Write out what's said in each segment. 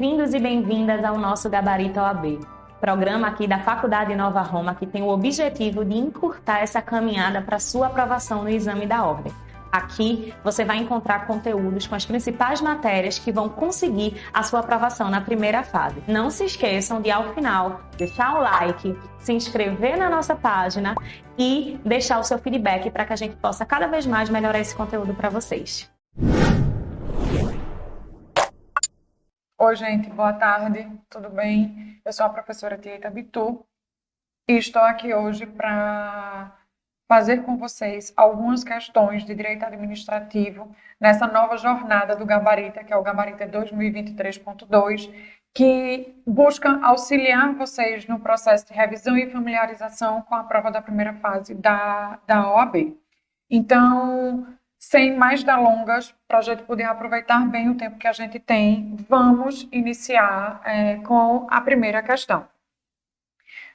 Bem-vindos e bem-vindas ao nosso Gabarito OAB, programa aqui da Faculdade Nova Roma que tem o objetivo de encurtar essa caminhada para sua aprovação no exame da ordem. Aqui você vai encontrar conteúdos com as principais matérias que vão conseguir a sua aprovação na primeira fase. Não se esqueçam de, ao final, deixar o like, se inscrever na nossa página e deixar o seu feedback para que a gente possa cada vez mais melhorar esse conteúdo para vocês. Oi, gente, boa tarde, tudo bem? Eu sou a professora Tieta Bitu e estou aqui hoje para fazer com vocês algumas questões de direito administrativo nessa nova jornada do Gabarita, que é o Gabarita 2023.2, que busca auxiliar vocês no processo de revisão e familiarização com a prova da primeira fase da OAB. Então, sem mais delongas, para a gente poder aproveitar bem o tempo que a gente tem, vamos iniciar com a primeira questão.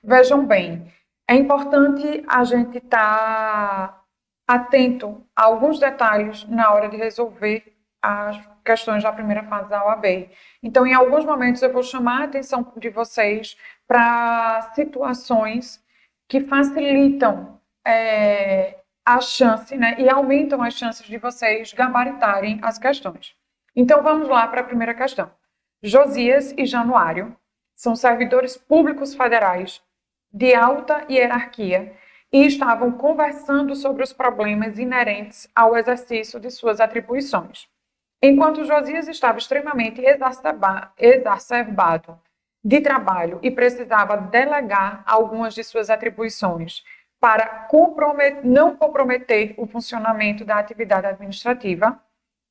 Vejam bem, é importante a gente estar atento a alguns detalhes na hora de resolver as questões da primeira fase da OAB. Então, em alguns momentos, eu vou chamar a atenção de vocês para situações que facilitam a chance, e aumentam as chances de vocês gabaritarem as questões. Então, vamos lá para a primeira questão. Josias e Januário são servidores públicos federais de alta hierarquia e estavam conversando sobre os problemas inerentes ao exercício de suas atribuições. Enquanto Josias estava extremamente exacerbado de trabalho e precisava delegar algumas de suas atribuições para não comprometer o funcionamento da atividade administrativa,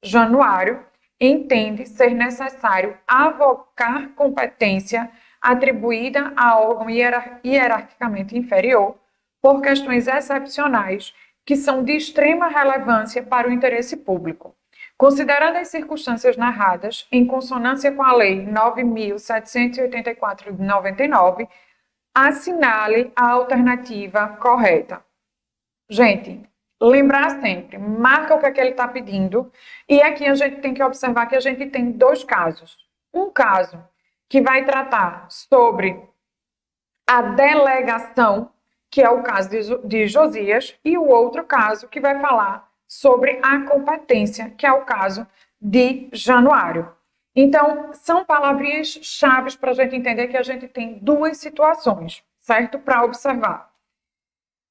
Januário entende ser necessário avocar competência atribuída a órgão hierarquicamente inferior por questões excepcionais que são de extrema relevância para o interesse público. Considerando as circunstâncias narradas, em consonância com a Lei 9.784 de 99, assinale a alternativa correta. Gente, lembrar sempre, marca o que é que ele está pedindo, e aqui a gente tem que observar que a gente tem dois casos. Um caso que vai tratar sobre a delegação, que é o caso de Josias, e o outro caso que vai falar sobre a competência, que é o caso de Januário. Então, são palavrinhas chaves para a gente entender que a gente tem duas situações, certo? Para observar.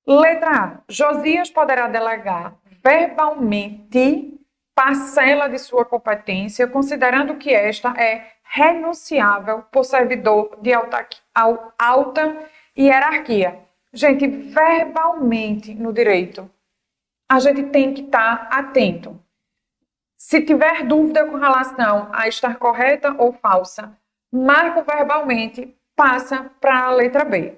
Letra A. Josias poderá delegar verbalmente parcela de sua competência, considerando que esta é renunciável por servidor de alta hierarquia. Gente, verbalmente no direito, a gente tem que estar atento. Se tiver dúvida com relação a estar correta ou falsa, marca verbalmente, passa para a letra B.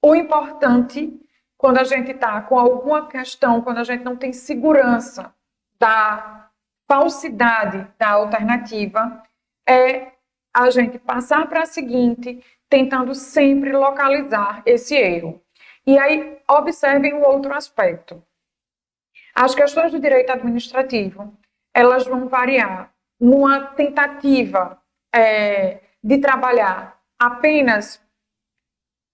O importante, quando a gente está com alguma questão, quando a gente não tem segurança da falsidade da alternativa, é a gente passar para a seguinte, tentando sempre localizar esse erro. E aí, observem o outro aspecto. As questões do direito administrativo, elas vão variar numa tentativa de trabalhar apenas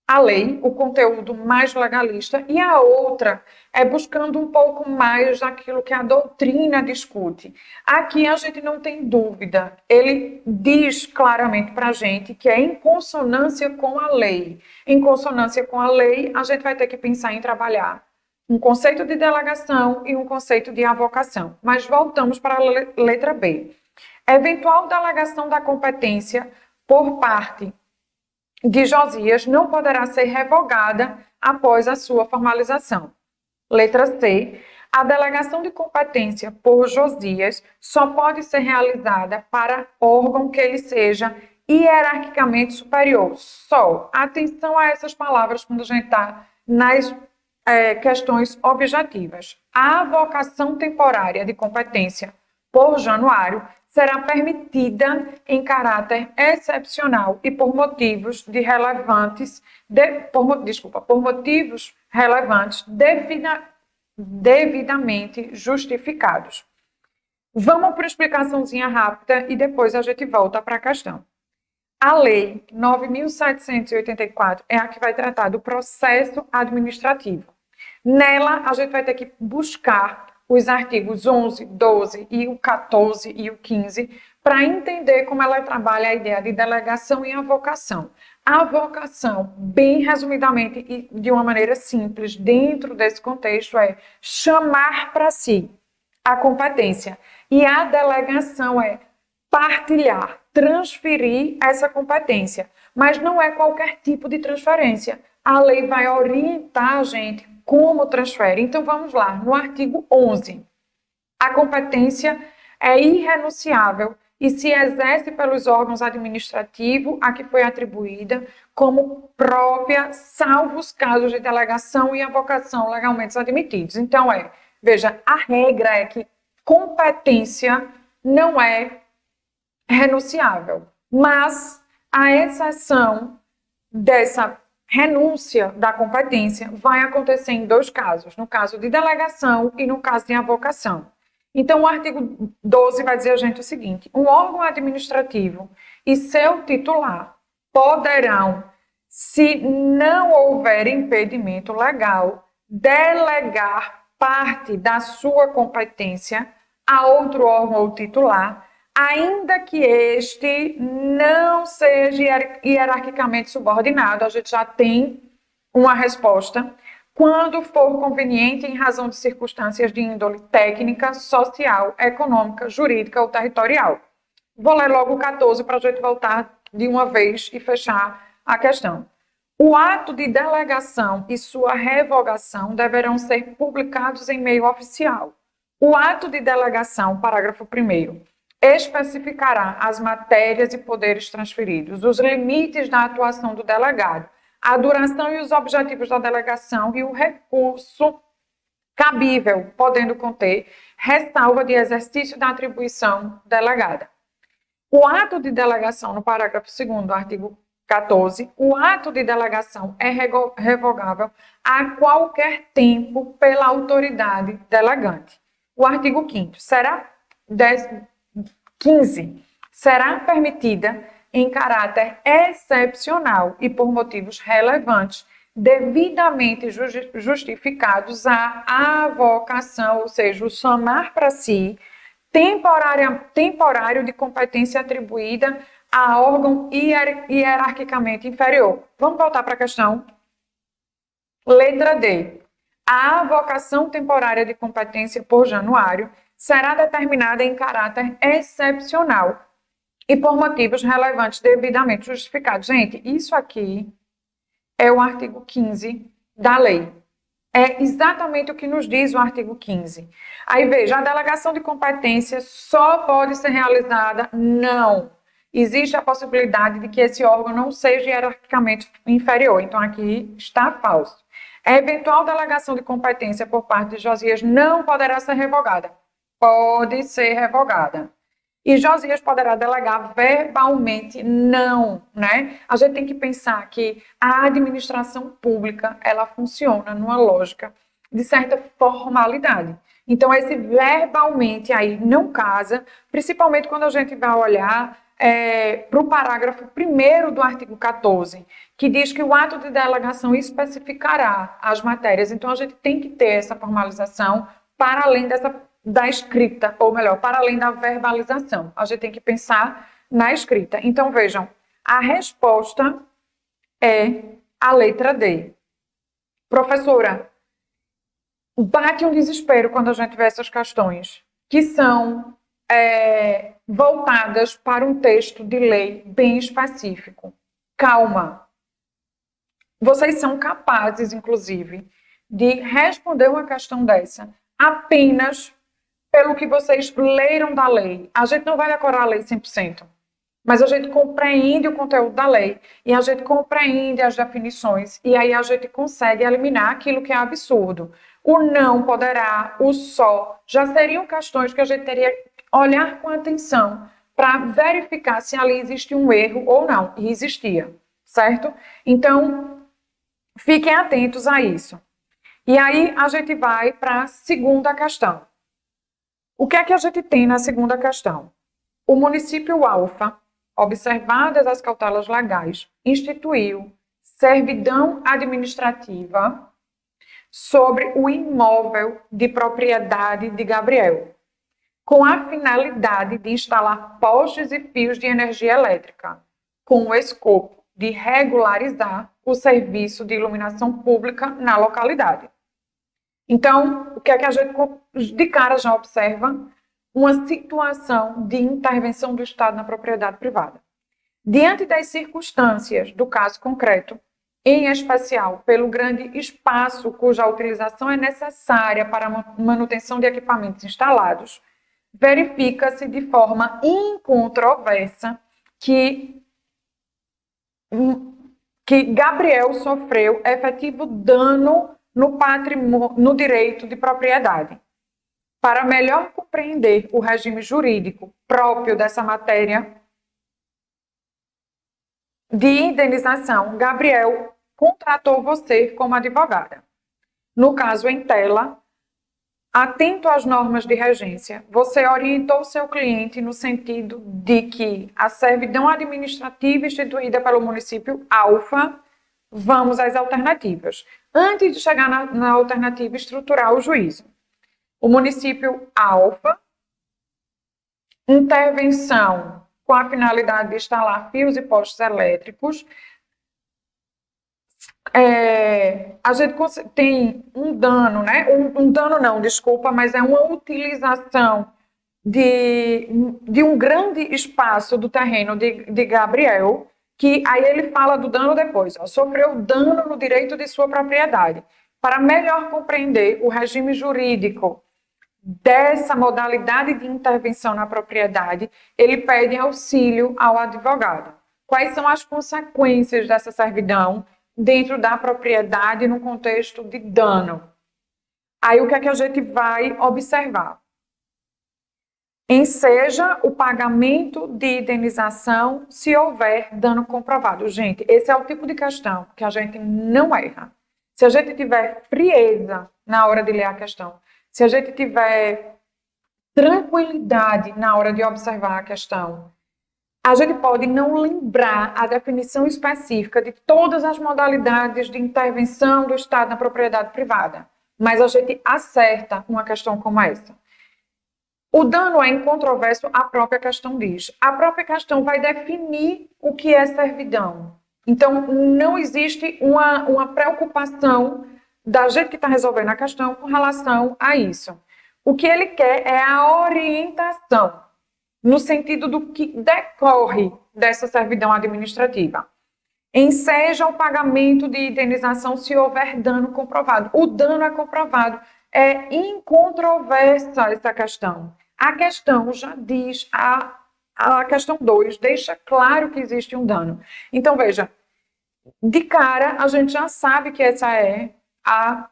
a lei, o conteúdo mais legalista, e a outra é buscando um pouco mais daquilo que a doutrina discute. Aqui a gente não tem dúvida, ele diz claramente para a gente que é em consonância com a lei. Em consonância com a lei, a gente vai ter que pensar em trabalhar um conceito de delegação e um conceito de avocação. Mas voltamos para a letra B. Eventual delegação da competência por parte de Josias não poderá ser revogada após a sua formalização. Letra C. A delegação de competência por Josias só pode ser realizada para órgão que ele seja hierarquicamente superior. Só. Atenção a essas palavras quando a gente está nas questões objetivas. A avocação temporária de competência por Januário será permitida em caráter excepcional e por motivos relevantes devidamente justificados. Vamos para uma explicaçãozinha rápida e depois a gente volta para a questão. A Lei 9.784 é a que vai tratar do processo administrativo. Nela, a gente vai ter que buscar os artigos 11, 12 e o 14 e o 15 para entender como ela trabalha a ideia de delegação e avocação. A avocação, bem resumidamente e de uma maneira simples, dentro desse contexto, é chamar para si a competência. E a delegação é partilhar, transferir essa competência. Mas não é qualquer tipo de transferência. A lei vai orientar a gente como transfere. Então, vamos lá. No artigo 11, a competência é irrenunciável e se exerce pelos órgãos administrativos a que foi atribuída como própria, salvo os casos de delegação e avocação legalmente admitidos. Então, veja, a regra é que competência não é renunciável, mas a exceção dessa renúncia da competência vai acontecer em dois casos, no caso de delegação e no caso de avocação. Então, o artigo 12 vai dizer a gente o seguinte: um órgão administrativo e seu titular poderão, se não houver impedimento legal, delegar parte da sua competência a outro órgão ou titular, ainda que este não seja hierarquicamente subordinado. A gente já tem uma resposta. Quando for conveniente, em razão de circunstâncias de índole técnica, social, econômica, jurídica ou territorial. Vou ler logo o 14 para a gente voltar de uma vez e fechar a questão. O ato de delegação e sua revogação deverão ser publicados em meio oficial. O ato de delegação, parágrafo 1º, especificará as matérias e poderes transferidos, os limites da atuação do delegado, a duração e os objetivos da delegação e o recurso cabível, podendo conter ressalva de exercício da atribuição delegada. O ato de delegação, no parágrafo 2º do artigo 14, o ato de delegação é revogável a qualquer tempo pela autoridade delegante. O artigo 5º será 15. Será permitida em caráter excepcional e por motivos relevantes, devidamente justificados, a avocação, ou seja, o chamar para si, temporário de competência atribuída a órgão hierarquicamente inferior. Vamos voltar para a questão. Letra D. A avocação temporária de competência por Januário será determinada em caráter excepcional e por motivos relevantes devidamente justificados. Gente, isso aqui é o artigo 15 da lei. É exatamente o que nos diz o artigo 15. Aí veja, a delegação de competência só pode ser realizada? Não. Existe a possibilidade de que esse órgão não seja hierarquicamente inferior. Então, aqui está falso. A eventual delegação de competência por parte de Josias não poderá ser revogada. Pode ser revogada. E Josias poderá delegar verbalmente? Não, né? A gente tem que pensar que a administração pública, ela funciona numa lógica de certa formalidade. Então, esse verbalmente aí não casa, principalmente quando a gente vai olhar para o parágrafo 1º do artigo 14, que diz que o ato de delegação especificará as matérias. Então, a gente tem que ter essa formalização para além da escrita, ou melhor, para além da verbalização. A gente tem que pensar na escrita. Então, vejam, a resposta é a letra D. Professora, bate um desespero quando a gente vê essas questões, que são voltadas para um texto de lei bem específico. Calma. Vocês são capazes, inclusive, de responder uma questão dessa apenas pelo que vocês leram da lei. A gente não vai decorar a lei 100%, mas a gente compreende o conteúdo da lei e a gente compreende as definições e aí a gente consegue eliminar aquilo que é absurdo. O não poderá, o só, já seriam questões que a gente teria que olhar com atenção para verificar se ali existe um erro ou não. E existia, certo? Então, fiquem atentos a isso. E aí a gente vai para a segunda questão. O que é que a gente tem na segunda questão? O município alfa observadas as cautelas legais, instituiu servidão administrativa sobre o imóvel de propriedade de Gabriel, com a finalidade de instalar postes e fios de energia elétrica, com o escopo de regularizar o serviço de iluminação pública na localidade. Então, o que é que a gente de cara já observa? Uma situação de intervenção do Estado na propriedade privada. Diante das circunstâncias do caso concreto, em especial pelo grande espaço cuja utilização é necessária para a manutenção de equipamentos instalados, verifica-se de forma incontroversa que Gabriel sofreu efetivo dano no patrimônio, no direito de propriedade. Para melhor compreender o regime jurídico próprio dessa matéria de indenização, Gabriel contratou você como advogada. No caso em tela, atento às normas de regência, você orientou seu cliente no sentido de que a servidão administrativa instituída pelo município Alfa, vamos às alternativas. Antes de chegar na alternativa estrutural, o juízo. O município Alfa, intervenção com a finalidade de instalar fios e postes elétricos. A gente tem um dano, né? Um dano não, desculpa, mas é uma utilização de um grande espaço do terreno de Gabriel, que aí ele fala do dano depois, sofreu dano no direito de sua propriedade. Para melhor compreender o regime jurídico dessa modalidade de intervenção na propriedade, ele pede auxílio ao advogado. Quais são as consequências dessa servidão dentro da propriedade no contexto de dano? Aí o que é que a gente vai observar? Enseja o pagamento de indenização se houver dano comprovado. Gente, esse é o tipo de questão que a gente não erra. Se a gente tiver frieza na hora de ler a questão, se a gente tiver tranquilidade na hora de observar a questão, a gente pode não lembrar a definição específica de todas as modalidades de intervenção do Estado na propriedade privada, mas a gente acerta uma questão como essa. O dano é incontroverso, a própria questão diz. A própria questão vai definir o que é servidão. Então, não existe uma preocupação da gente que está resolvendo a questão com relação a isso. O que ele quer é a orientação, no sentido do que decorre dessa servidão administrativa. Enseja o pagamento de indenização se houver dano comprovado. O dano é comprovado. É incontroversa essa questão. A questão já diz, a questão 2 deixa claro que existe um dano. Então, veja, de cara a gente já sabe que essa é a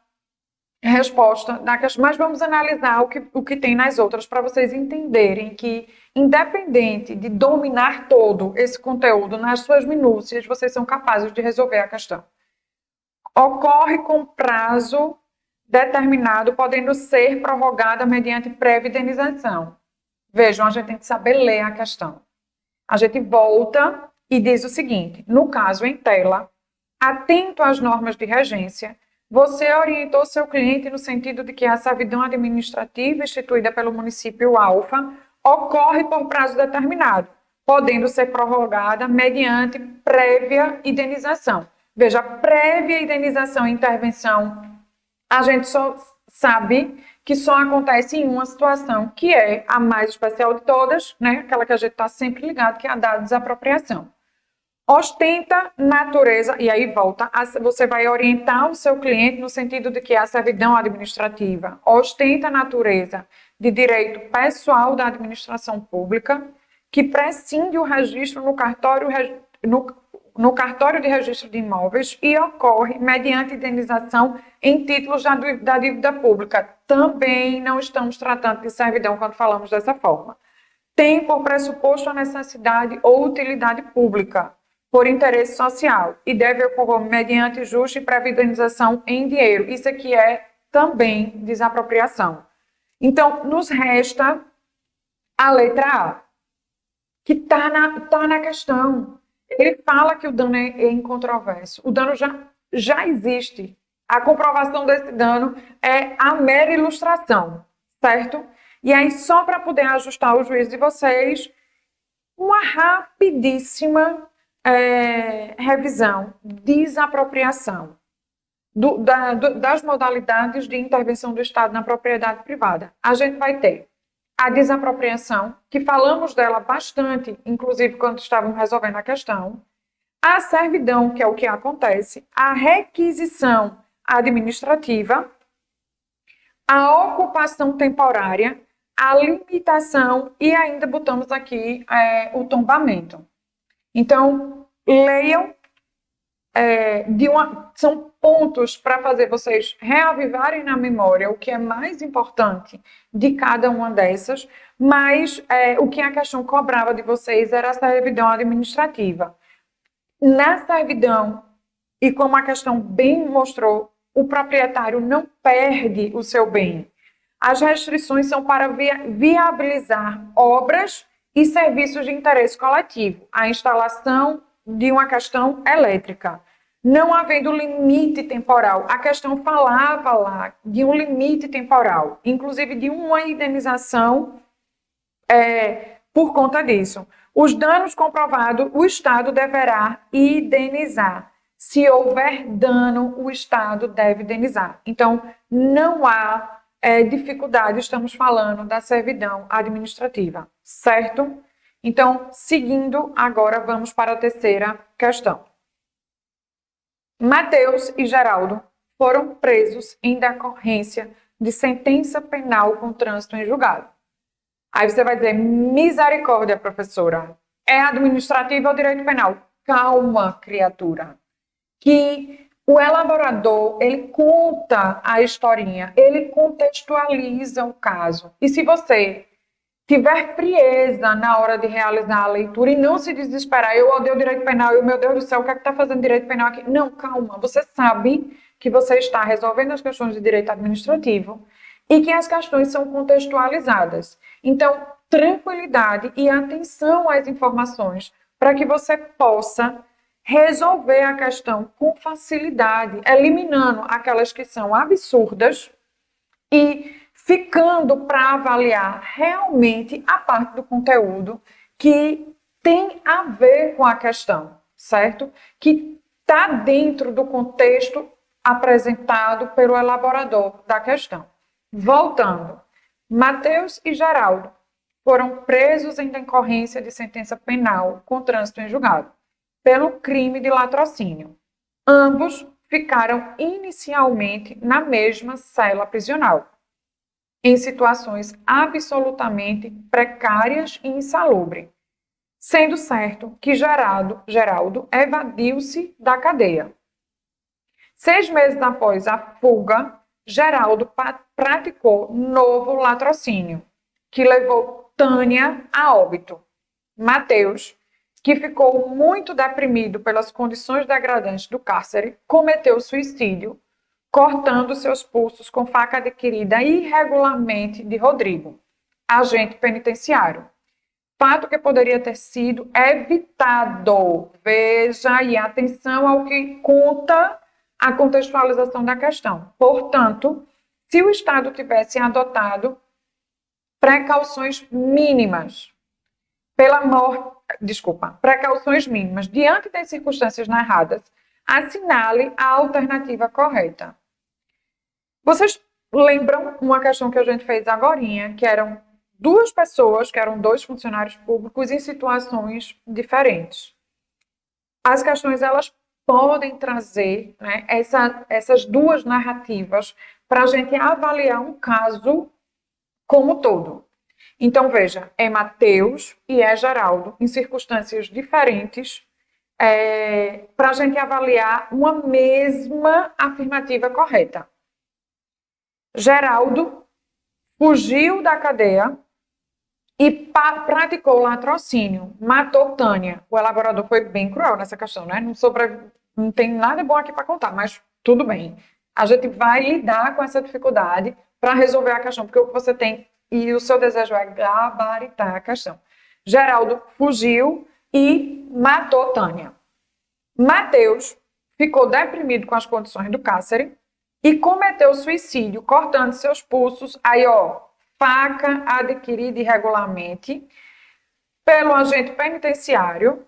resposta da questão, mas vamos analisar o que tem nas outras para vocês entenderem que, independente de dominar todo esse conteúdo nas suas minúcias, vocês são capazes de resolver a questão. Ocorre com prazo determinado, podendo ser prorrogada mediante prévia indenização. Vejam, a gente tem que saber ler a questão. A gente volta e diz o seguinte: no caso em tela, atento às normas de regência, você orientou seu cliente no sentido de que a servidão administrativa instituída pelo município Alfa ocorre por prazo determinado, podendo ser prorrogada mediante prévia indenização. Veja, prévia indenização e intervenção, a gente só sabe que só acontece em uma situação, que é a mais especial de todas, né? Aquela que a gente está sempre ligado, que é a da desapropriação. Ostenta natureza, e aí volta, você vai orientar o seu cliente no sentido de que a servidão administrativa ostenta natureza de direito pessoal da administração pública, que prescinde o registro no cartório de registro de imóveis e ocorre mediante indenização em títulos da dívida pública. Também não estamos tratando de servidão quando falamos dessa forma. Tem por pressuposto a necessidade ou utilidade pública, por interesse social, e deve ocorrer mediante justa e prévia indenização em dinheiro. Isso aqui é também desapropriação. Então, nos resta a letra A, que tá na questão. Ele fala que o dano é incontroverso. O dano já existe. A comprovação desse dano é a mera ilustração, certo? E aí, só para poder ajustar o juízo de vocês, uma rapidíssima revisão, desapropriação das modalidades de intervenção do Estado na propriedade privada. A gente vai ter a desapropriação, que falamos dela bastante, inclusive quando estávamos resolvendo a questão, a servidão, que é o que acontece, a requisição administrativa, a ocupação temporária, a limitação e ainda botamos aqui o tombamento. Então, leiam, são pontos para fazer vocês reavivarem na memória o que é mais importante de cada uma dessas, mas o que a questão cobrava de vocês era a servidão administrativa. Na servidão, e como a questão bem mostrou, o proprietário não perde o seu bem. As restrições são para viabilizar obras e serviços de interesse coletivo, a instalação de uma questão elétrica, não havendo limite temporal. A questão falava lá de um limite temporal, inclusive de uma indenização por conta disso. Os danos comprovados, o Estado deverá indenizar. Se houver dano, o Estado deve indenizar. Então, não há dificuldade, estamos falando da servidão administrativa, certo? Então, seguindo, agora vamos para a terceira questão. Mateus e Geraldo foram presos em decorrência de sentença penal com trânsito em julgado. Aí você vai dizer, misericórdia, professora, é administrativo ou direito penal? Calma, criatura. Que o elaborador, ele conta a historinha, ele contextualiza o caso. E se você tiver frieza na hora de realizar a leitura e não se desesperar, eu odeio direito penal, e meu Deus do céu, o que é que está fazendo direito penal aqui? Não, calma, você sabe que você está resolvendo as questões de direito administrativo e que as questões são contextualizadas. Então, tranquilidade e atenção às informações para que você possa resolver a questão com facilidade, eliminando aquelas que são absurdas e ficando para avaliar realmente a parte do conteúdo que tem a ver com a questão, certo? Que está dentro do contexto apresentado pelo elaborador da questão. Voltando, Mateus e Geraldo foram presos em decorrência de sentença penal com trânsito em julgado, pelo crime de latrocínio. Ambos ficaram inicialmente na mesma cela prisional, em situações absolutamente precárias e insalubres, sendo certo que Geraldo evadiu-se da cadeia. 6 meses após a fuga, Geraldo praticou novo latrocínio, que levou Tânia a óbito. Mateus, que ficou muito deprimido pelas condições degradantes do cárcere, cometeu suicídio, cortando seus pulsos com faca adquirida irregularmente de Rodrigo, agente penitenciário. Fato que poderia ter sido evitado. Veja e atenção ao que conta a contextualização da questão. Portanto, se o Estado tivesse adotado precauções mínimas precauções mínimas diante das circunstâncias narradas, assinale a alternativa correta. Vocês lembram uma questão que a gente fez agorinha, que eram 2 pessoas, que eram 2 funcionários públicos em situações diferentes. As questões, elas podem trazer, né, essas 2 narrativas para a gente avaliar um caso como todo. Então, veja, é Mateus e é Geraldo, em circunstâncias diferentes, para a gente avaliar uma mesma afirmativa correta. Geraldo fugiu da cadeia e praticou latrocínio, matou Tânia. O elaborador foi bem cruel nessa questão, né? Não tem nada bom aqui para contar, mas tudo bem. A gente vai lidar com essa dificuldade para resolver a questão, porque o que você tem e o seu desejo é gabaritar a questão. Geraldo fugiu e matou Tânia. Mateus ficou deprimido com as condições do cárcere e cometeu suicídio, cortando seus pulsos. Aí, ó, faca adquirida irregularmente pelo agente penitenciário.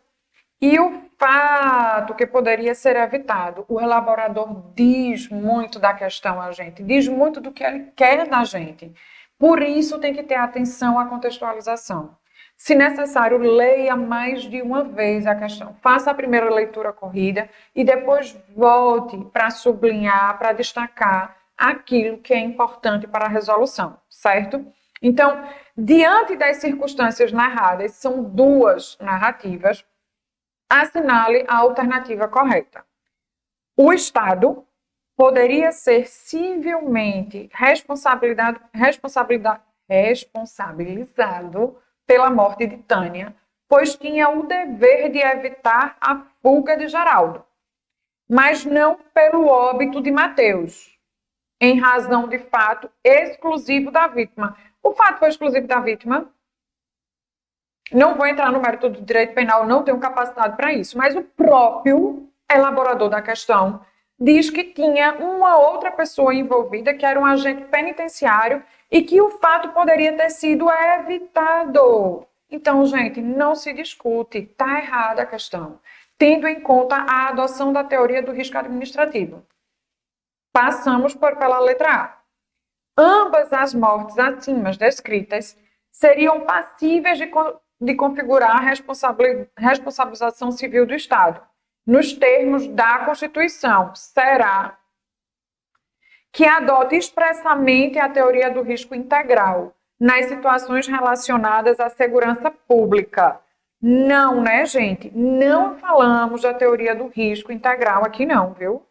E o fato que poderia ser evitado, o elaborador diz muito da questão a gente, diz muito do que ele quer da gente. Por isso tem que ter atenção à contextualização. Se necessário, leia mais de uma vez a questão. Faça a primeira leitura corrida e depois volte para sublinhar, para destacar aquilo que é importante para a resolução, certo? Então, diante das circunstâncias narradas, são duas narrativas, assinale a alternativa correta. O Estado poderia ser civilmente responsabilizado pela morte de Tânia, pois tinha o dever de evitar a fuga de Geraldo, mas não pelo óbito de Mateus, em razão de fato exclusivo da vítima. O fato foi exclusivo da vítima? Não vou entrar no mérito do direito penal, não tenho capacidade para isso, mas o próprio elaborador da questão diz que tinha uma outra pessoa envolvida, que era um agente penitenciário, e que o fato poderia ter sido evitado. Então, gente, não se discute, está errada a questão, tendo em conta a adoção da teoria do risco administrativo. Passamos pela letra A. Ambas as mortes acima descritas seriam passíveis de configurar a responsabilização civil do Estado, nos termos da Constituição. Será que adote expressamente a teoria do risco integral nas situações relacionadas à segurança pública. Não, né, gente? Não falamos da teoria do risco integral aqui não, viu?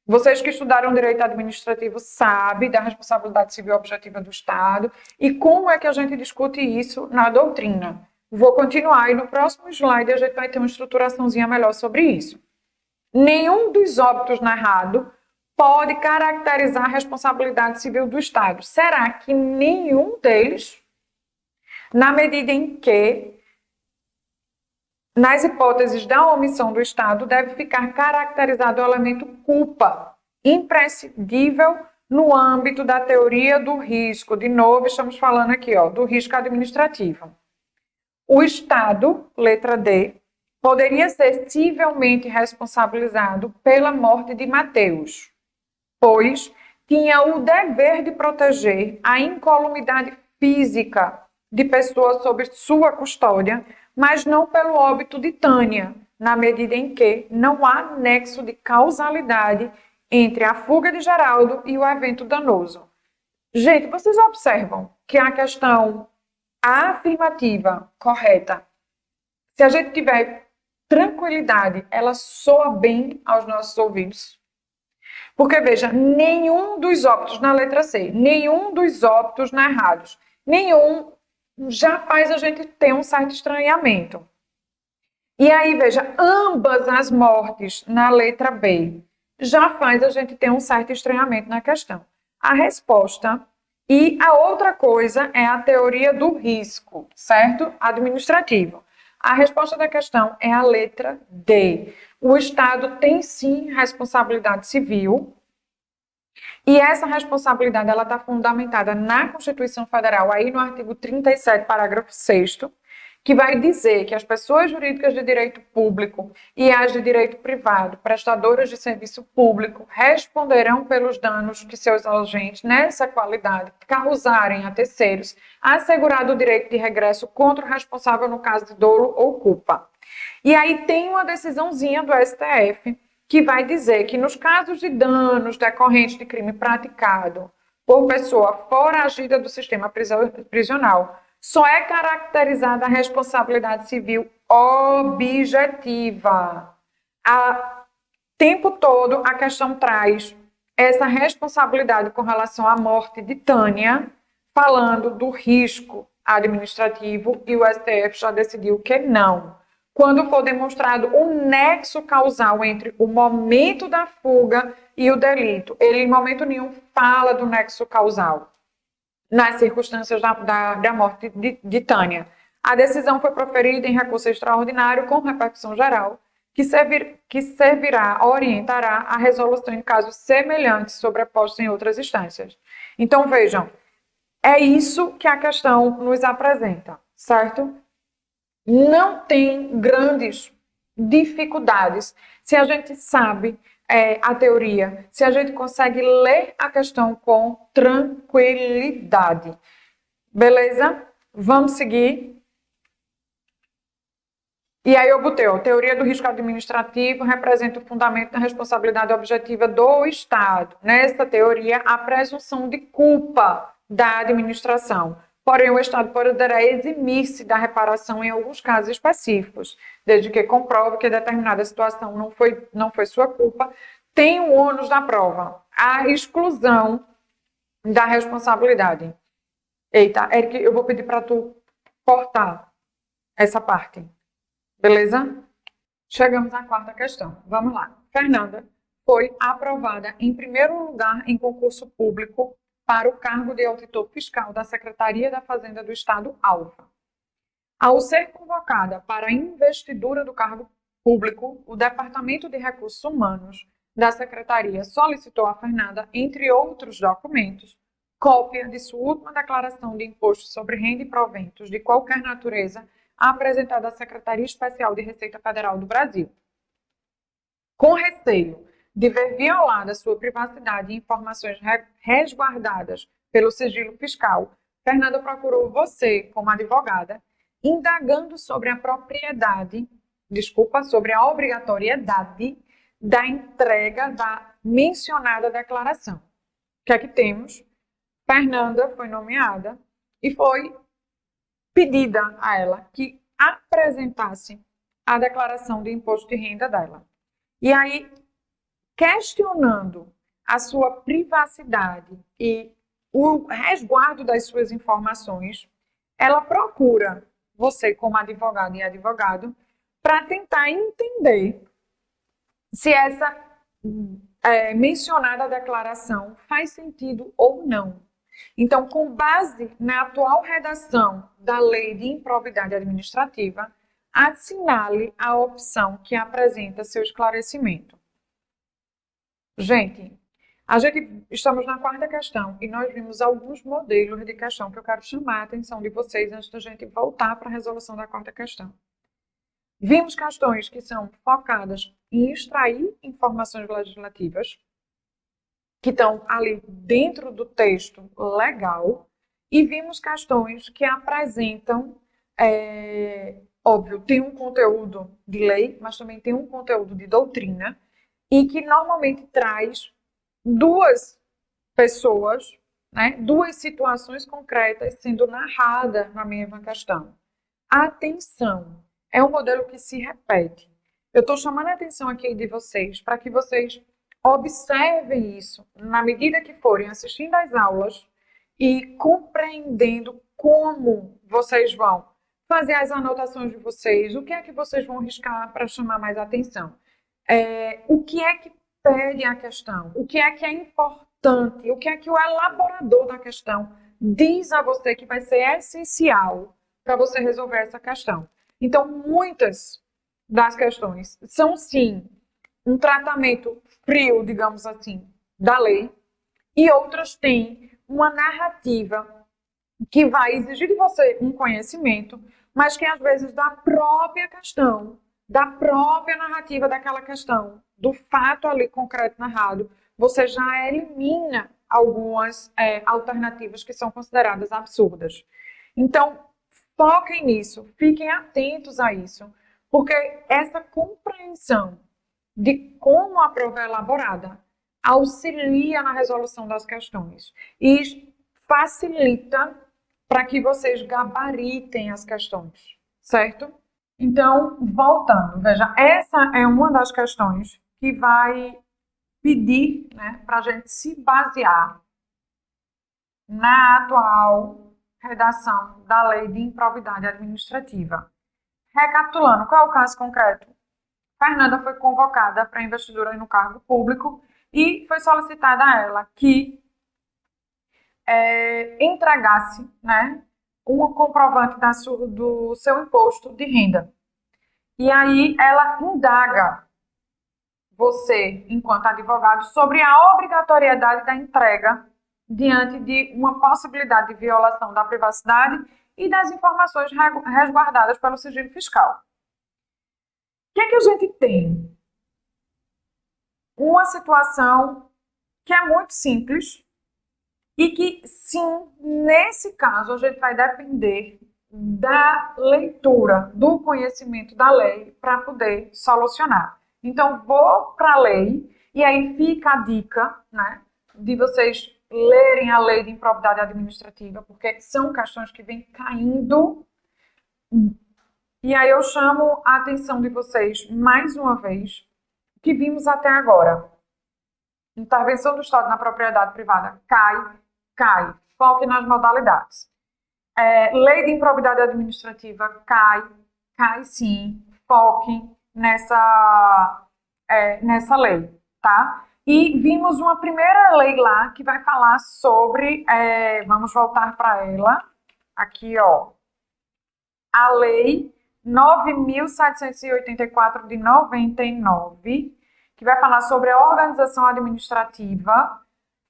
Vocês que estudaram direito administrativo sabem da responsabilidade civil objetiva do Estado e como é que a gente discute isso na doutrina. Vou continuar e no próximo slide a gente vai ter uma estruturaçãozinha melhor sobre isso. Nenhum dos óbitos narrados pode caracterizar a responsabilidade civil do Estado. Será que nenhum deles? Na medida em que, nas hipóteses da omissão do Estado, deve ficar caracterizado o elemento culpa, imprescindível no âmbito da teoria do risco. De novo, estamos falando aqui, ó, do risco administrativo. O Estado, letra D, poderia ser civilmente responsabilizado pela morte de Mateus, pois tinha o dever de proteger a incolumidade física de pessoas sob sua custódia, mas não pelo óbito de Tânia, na medida em que não há nexo de causalidade entre a fuga de Geraldo e o evento danoso. Gente, vocês observam que a questão afirmativa correta, se a gente tiver tranquilidade, ela soa bem aos nossos ouvidos. Porque, veja, nenhum dos óbitos, na letra C, nenhum dos óbitos narrados, nenhum já faz a gente ter um certo estranhamento. E aí, veja, ambas as mortes na letra B já faz a gente ter um certo estranhamento na questão. A resposta e a outra coisa é a teoria do risco, certo? Administrativo. A resposta da questão é a letra D. O Estado tem sim responsabilidade civil e essa responsabilidade ela está fundamentada na Constituição Federal, aí no artigo 37, parágrafo 6º, que vai dizer que as pessoas jurídicas de direito público e as de direito privado, prestadoras de serviço público, responderão pelos danos que seus agentes nessa qualidade causarem a terceiros, assegurado o direito de regresso contra o responsável no caso de dolo ou culpa. E aí tem uma decisãozinha do STF que vai dizer que nos casos de danos decorrentes de crime praticado por pessoa foragida do sistema prisional, só é caracterizada a responsabilidade civil objetiva. O tempo todo a questão traz essa responsabilidade com relação à morte de Tânia, falando do risco administrativo, e o STF já decidiu que não. Quando for demonstrado um nexo causal entre o momento da fuga e o delito, ele em momento nenhum fala do nexo causal nas circunstâncias da morte de Tânia. A decisão foi proferida em recurso extraordinário com repercussão geral, que servirá, orientará a resolução em casos semelhantes sobrepostos em outras instâncias. Então, vejam, é isso que a questão nos apresenta, certo? Não tem grandes dificuldades se a gente sabe a teoria, se a gente consegue ler a questão com tranquilidade. Beleza? Vamos seguir. E aí eu botei, teoria do risco administrativo representa o fundamento da responsabilidade objetiva do Estado. Nessa teoria, a presunção de culpa da administração. Porém, o Estado poderá eximir-se da reparação em alguns casos específicos, desde que comprove que determinada situação não foi sua culpa, tem o ônus da prova, a exclusão da responsabilidade. Eita, Eric, eu vou pedir para tu cortar essa parte. Beleza? Chegamos à quarta questão. Vamos lá. Fernanda foi aprovada em primeiro lugar em concurso público para o cargo de auditor fiscal da Secretaria da Fazenda do Estado Alfa. Ao ser convocada para a investidura do cargo público, o Departamento de Recursos Humanos da Secretaria solicitou a Fernanda, entre outros documentos, cópia de sua última declaração de imposto sobre renda e proventos de qualquer natureza apresentada à Secretaria Especial de Receita Federal do Brasil. Com receio de ver violada sua privacidade e informações resguardadas pelo sigilo fiscal, Fernanda procurou você, como advogada, indagando sobre sobre a obrigatoriedade da entrega da mencionada declaração. O que é que temos? Fernanda foi nomeada e foi pedida a ela que apresentasse a declaração de imposto de renda dela. E aí, questionando a sua privacidade e o resguardo das suas informações, ela procura você como advogada e advogado para tentar entender se essa mencionada declaração faz sentido ou não. Então, com base na atual redação da Lei de Improbidade Administrativa, assinale a opção que apresenta seu esclarecimento. Gente, estamos na quarta questão e nós vimos alguns modelos de questão que eu quero chamar a atenção de vocês antes da gente voltar para a resolução da quarta questão. Vimos questões que são focadas em extrair informações legislativas, que estão ali dentro do texto legal, e vimos questões que apresentam, óbvio, tem um conteúdo de lei, mas também tem um conteúdo de doutrina, e que normalmente traz duas pessoas, né, duas situações concretas sendo narradas na mesma questão. Atenção, é um modelo que se repete. Eu estou chamando a atenção aqui de vocês para que vocês observem isso na medida que forem assistindo às aulas e compreendendo como vocês vão fazer as anotações de vocês, o que é que vocês vão riscar para chamar mais atenção. O que é que pede a questão, o que é importante, o que é que o elaborador da questão diz a você que vai ser essencial para você resolver essa questão. Então, muitas das questões são, sim, um tratamento frio, digamos assim, da lei, e outras têm uma narrativa que vai exigir de você um conhecimento, mas que às vezes da própria questão, da própria narrativa daquela questão, do fato ali concreto narrado, você já elimina algumas alternativas que são consideradas absurdas. Então, foquem nisso, fiquem atentos a isso, porque essa compreensão de como a prova é elaborada auxilia na resolução das questões e facilita para que vocês gabaritem as questões, certo? Então, voltando, veja, essa é uma das questões que vai pedir, né, para a gente se basear na atual redação da Lei de Improbidade Administrativa. Recapitulando, qual é o caso concreto? Fernanda foi convocada para investidura no cargo público e foi solicitada a ela que entregasse, né, um comprovante do seu imposto de renda. E aí ela indaga você, enquanto advogado, sobre a obrigatoriedade da entrega diante de uma possibilidade de violação da privacidade e das informações resguardadas pelo sigilo fiscal. O que é que a gente tem? Uma situação que é muito simples e que, sim, nesse caso, a gente vai depender da leitura, do conhecimento da lei para poder solucionar. Então, vou para a lei e aí fica a dica, né, de vocês lerem a lei de improbidade administrativa, porque são questões que vêm caindo. E aí eu chamo a atenção de vocês, mais uma vez, que vimos até agora. Intervenção do Estado na propriedade privada cai. Foque nas modalidades. Lei de improbidade administrativa cai sim. Foque nessa lei, tá? E vimos uma primeira lei lá que vai falar sobre, vamos voltar para ela, aqui, ó, a lei 9.784 de 99, que vai falar sobre a organização administrativa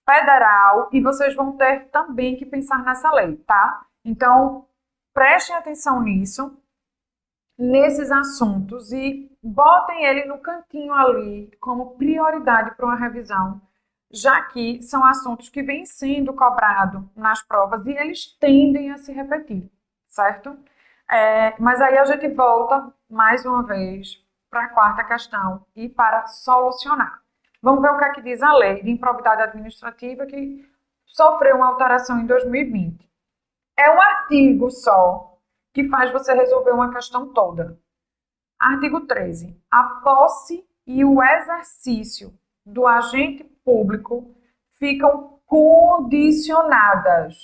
federal, e vocês vão ter também que pensar nessa lei, tá? Então, prestem atenção nisso, nesses assuntos, e botem ele no cantinho ali como prioridade para uma revisão, já que são assuntos que vêm sendo cobrados nas provas e eles tendem a se repetir, certo? Mas aí a gente volta, mais uma vez, para a quarta questão e para solucionar. Vamos ver o que é que diz a lei de improbidade administrativa que sofreu uma alteração em 2020. É um artigo só que faz você resolver uma questão toda. Artigo 13. A posse e o exercício do agente público ficam condicionadas,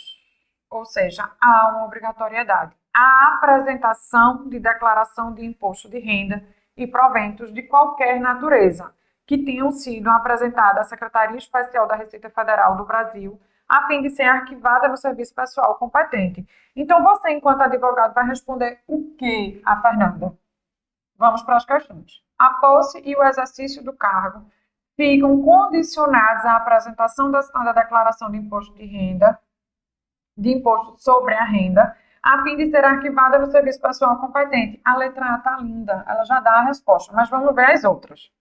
ou seja, há uma obrigatoriedade. A apresentação de declaração de imposto de renda e proventos de qualquer natureza que tenham sido apresentadas à Secretaria Especial da Receita Federal do Brasil, a fim de ser arquivada no serviço pessoal competente. Então, você, enquanto advogado, vai responder o quê, a Fernanda? Vamos para as questões. A posse e o exercício do cargo ficam condicionados à apresentação da declaração de imposto de renda, de imposto sobre a renda, a fim de ser arquivada no serviço pessoal competente. A letra A está linda, ela já dá a resposta, mas vamos ver as outras.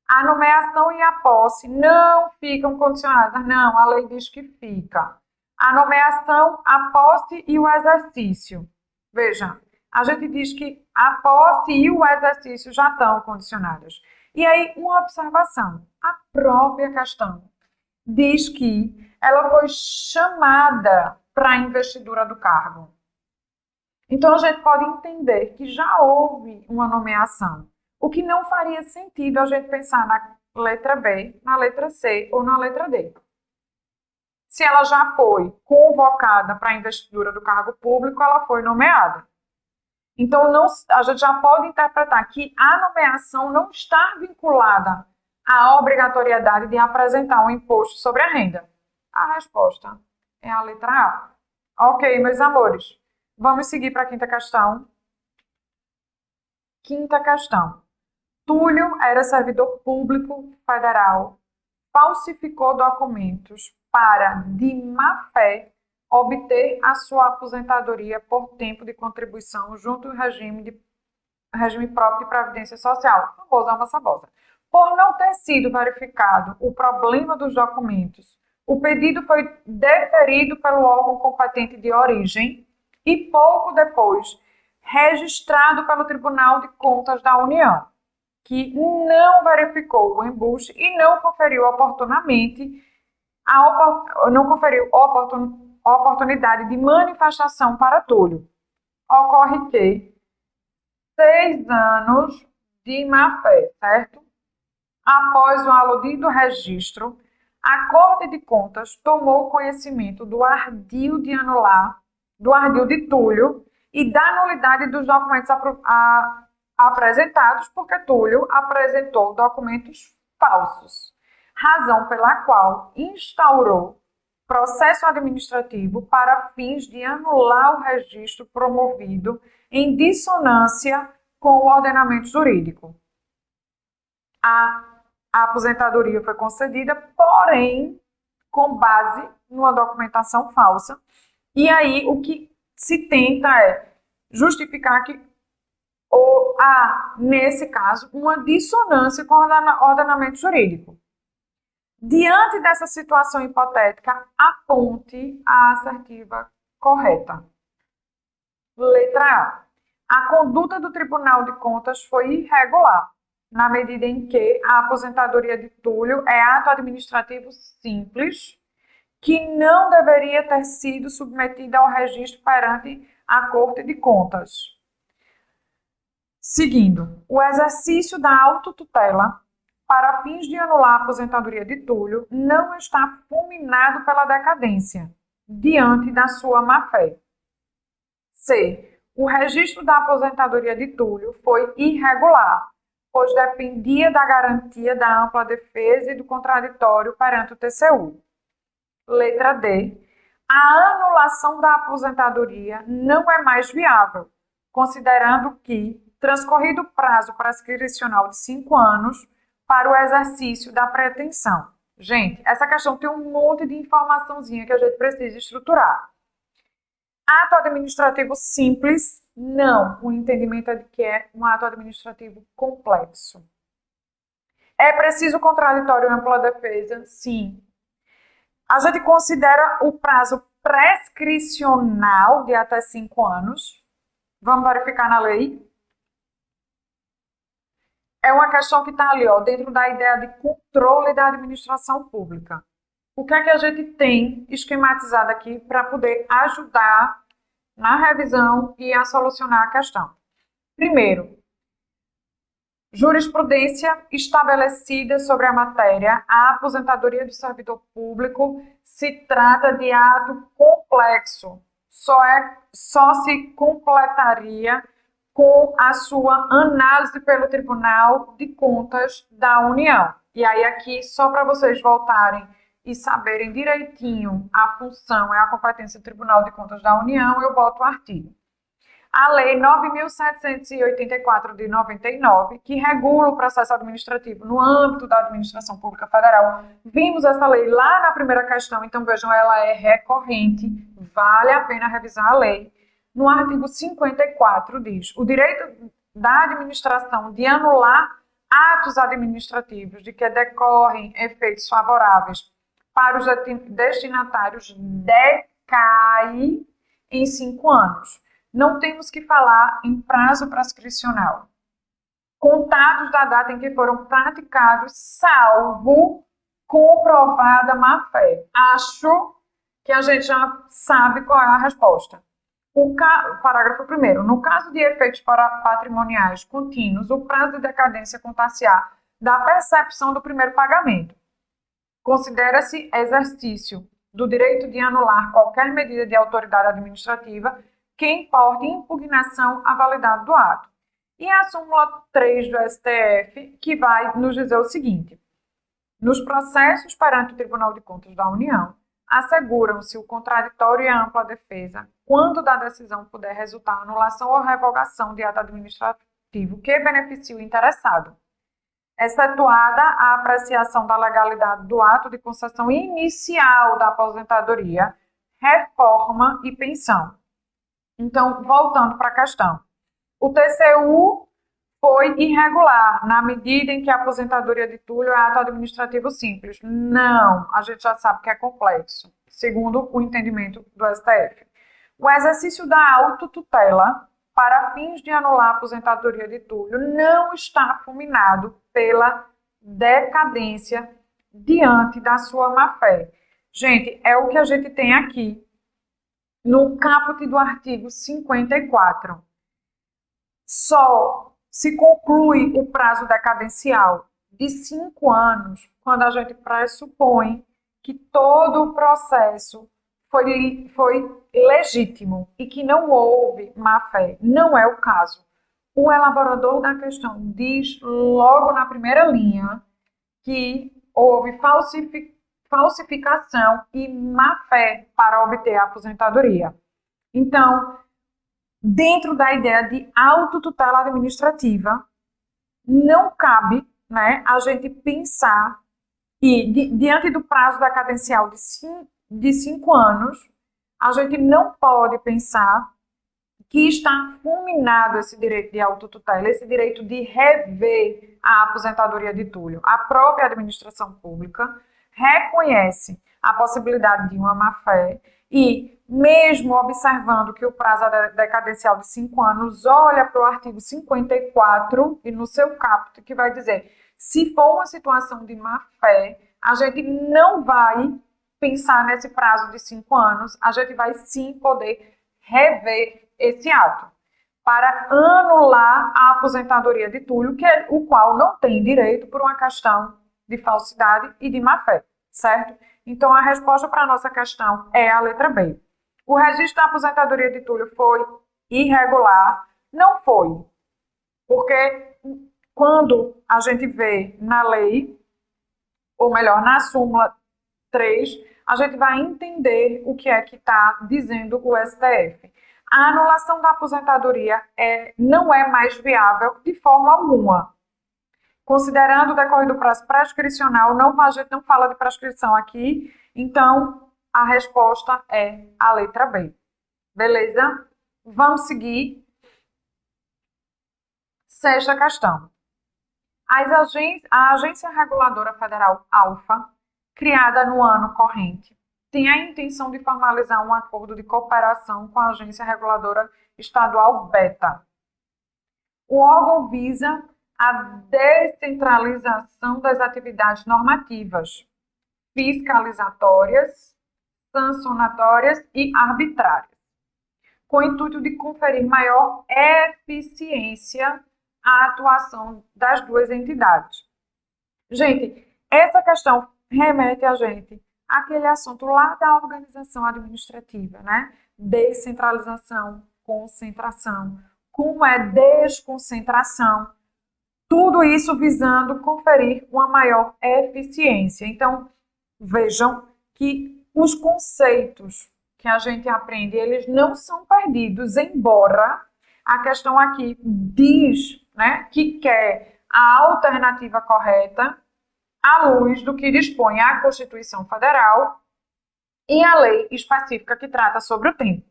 A nomeação e a posse não ficam condicionadas. Não, a lei diz que fica. A nomeação, a posse e o exercício. Veja, a gente diz que a posse e o exercício já estão condicionados. E aí, uma observação. A própria questão diz que ela foi chamada para a investidura do cargo. Então, a gente pode entender que já houve uma nomeação. O que não faria sentido a gente pensar na letra B, na letra C ou na letra D. Se ela já foi convocada para a investidura do cargo público, ela foi nomeada. Então, a gente já pode interpretar que a nomeação não está vinculada à obrigatoriedade de apresentar um imposto sobre a renda. A resposta é a letra A. Ok, meus amores. Vamos seguir para a quinta questão. Quinta questão. Túlio era servidor público federal, falsificou documentos para, de má fé, obter a sua aposentadoria por tempo de contribuição junto ao regime próprio de previdência social, famoso alma-sabosa. Por não ter sido verificado o problema dos documentos, o pedido foi deferido pelo órgão competente de origem e, pouco depois, registrado pelo Tribunal de Contas da União, que não verificou o embuste e não conferiu oportunamente oportunidade de manifestação para Túlio. Ocorre que 6 anos de má-fé, certo? Após o aludido registro, a Corte de Contas tomou conhecimento do ardil de Túlio e da nulidade dos documentos apresentados, porque Túlio apresentou documentos falsos, razão pela qual instaurou processo administrativo para fins de anular o registro promovido em dissonância com o ordenamento jurídico. A aposentadoria foi concedida, porém, com base numa documentação falsa. E aí, o que se tenta é justificar que há, nesse caso, uma dissonância com o ordenamento jurídico. Diante dessa situação hipotética, aponte a assertiva correta. Letra A. A conduta do Tribunal de Contas foi irregular, na medida em que a aposentadoria de Túlio é ato administrativo simples, que não deveria ter sido submetida ao registro perante a Corte de Contas. Seguindo, o exercício da autotutela para fins de anular a aposentadoria de Túlio não está fulminado pela decadência, diante da sua má-fé. C. O registro da aposentadoria de Túlio foi irregular, pois dependia da garantia da ampla defesa e do contraditório perante o TCU. Letra D. A anulação da aposentadoria não é mais viável, considerando que, transcorrido o prazo prescricional de 5 anos para o exercício da pretensão. Gente, essa questão tem um monte de informaçãozinha que a gente precisa estruturar. Ato administrativo simples, não. O entendimento é de que é um ato administrativo complexo. É preciso contraditório e ampla defesa? Sim. A gente considera o prazo prescricional de até 5 anos. Vamos verificar na lei. É uma questão que está ali, dentro da ideia de controle da administração pública. O que é que a gente tem esquematizado aqui para poder ajudar na revisão e a solucionar a questão? Primeiro, jurisprudência estabelecida sobre a matéria. A aposentadoria do servidor público se trata de ato complexo. Só se completaria com a sua análise pelo Tribunal de Contas da União. E aí aqui, só para vocês voltarem e saberem direitinho a função e a competência do Tribunal de Contas da União, eu boto o artigo. A Lei 9.784 de 99, que regula o processo administrativo no âmbito da Administração Pública Federal. Vimos essa lei lá na primeira questão, então vejam, ela é recorrente, vale a pena revisar a lei. No artigo 54 diz: o direito da administração de anular atos administrativos de que decorrem efeitos favoráveis para os destinatários decai em 5 anos. Não temos que falar em prazo prescricional. Contados da data em que foram praticados, salvo comprovada má-fé. Acho que a gente já sabe qual é a resposta. Parágrafo 1º. No caso de efeitos patrimoniais contínuos, o prazo de decadência contar-se-á da percepção do primeiro pagamento. Considera-se exercício do direito de anular qualquer medida de autoridade administrativa que importe impugnação à validade do ato. E a súmula 3 do STF, que vai nos dizer o seguinte: nos processos perante o Tribunal de Contas da União, asseguram-se o contraditório e a ampla defesa, quando da decisão puder resultar anulação ou revogação de ato administrativo que beneficie o interessado, excetuada a apreciação da legalidade do ato de concessão inicial da aposentadoria, reforma e pensão. Então, voltando para a questão, o TCU foi irregular na medida em que a aposentadoria de Túlio é ato administrativo simples. Não, a gente já sabe que é complexo, segundo o entendimento do STF. O exercício da autotutela para fins de anular a aposentadoria de Túlio não está fulminado pela decadência diante da sua má-fé. Gente, é o que a gente tem aqui no caput do artigo 54. Só se conclui o prazo decadencial de 5 anos quando a gente pressupõe que todo o processo foi legítimo e que não houve má-fé. Não é o caso. O elaborador da questão diz logo na primeira linha que houve falsificação e má-fé para obter a aposentadoria. Então, dentro da ideia de autotutela administrativa, não cabe, né, a gente pensar e, diante do prazo da cadencial de 5 anos, a gente não pode pensar que está fulminado esse direito de autotutela, esse direito de rever a aposentadoria de Túlio. A própria administração pública reconhece a possibilidade de uma má-fé e, mesmo observando que o prazo é decadencial de 5 anos, olha para o artigo 54 e no seu caput que vai dizer: se for uma situação de má-fé, a gente não vai pensar nesse prazo de 5 anos, a gente vai sim poder rever esse ato para anular a aposentadoria de Túlio, o qual não tem direito por uma questão de falsidade e de má-fé, certo? Então, a resposta para a nossa questão é a letra B. O registro da aposentadoria de Túlio foi irregular? Não foi, porque quando a gente vê na lei, ou melhor, na súmula 3, a gente vai entender o que é que está dizendo o STF. A anulação da aposentadoria não é mais viável de forma alguma. Considerando o decorrido prazo prescricional, a gente não fala de prescrição aqui, então a resposta é a letra B. Beleza? Vamos seguir. Sexta questão. A Agência Reguladora Federal ALFA, criada no ano corrente, tem a intenção de formalizar um acordo de cooperação com a Agência Reguladora Estadual BETA. O órgão visa a descentralização das atividades normativas, fiscalizatórias, sancionatórias e arbitrárias, com o intuito de conferir maior eficiência à atuação das duas entidades. Gente, essa questão remete a gente àquele assunto lá da organização administrativa, né? Descentralização, concentração, como é desconcentração, tudo isso visando conferir uma maior eficiência. Então, vejam que os conceitos que a gente aprende, eles não são perdidos, embora a questão aqui diz, né, que quer a alternativa correta à luz do que dispõe a Constituição Federal e a lei específica que trata sobre o tempo.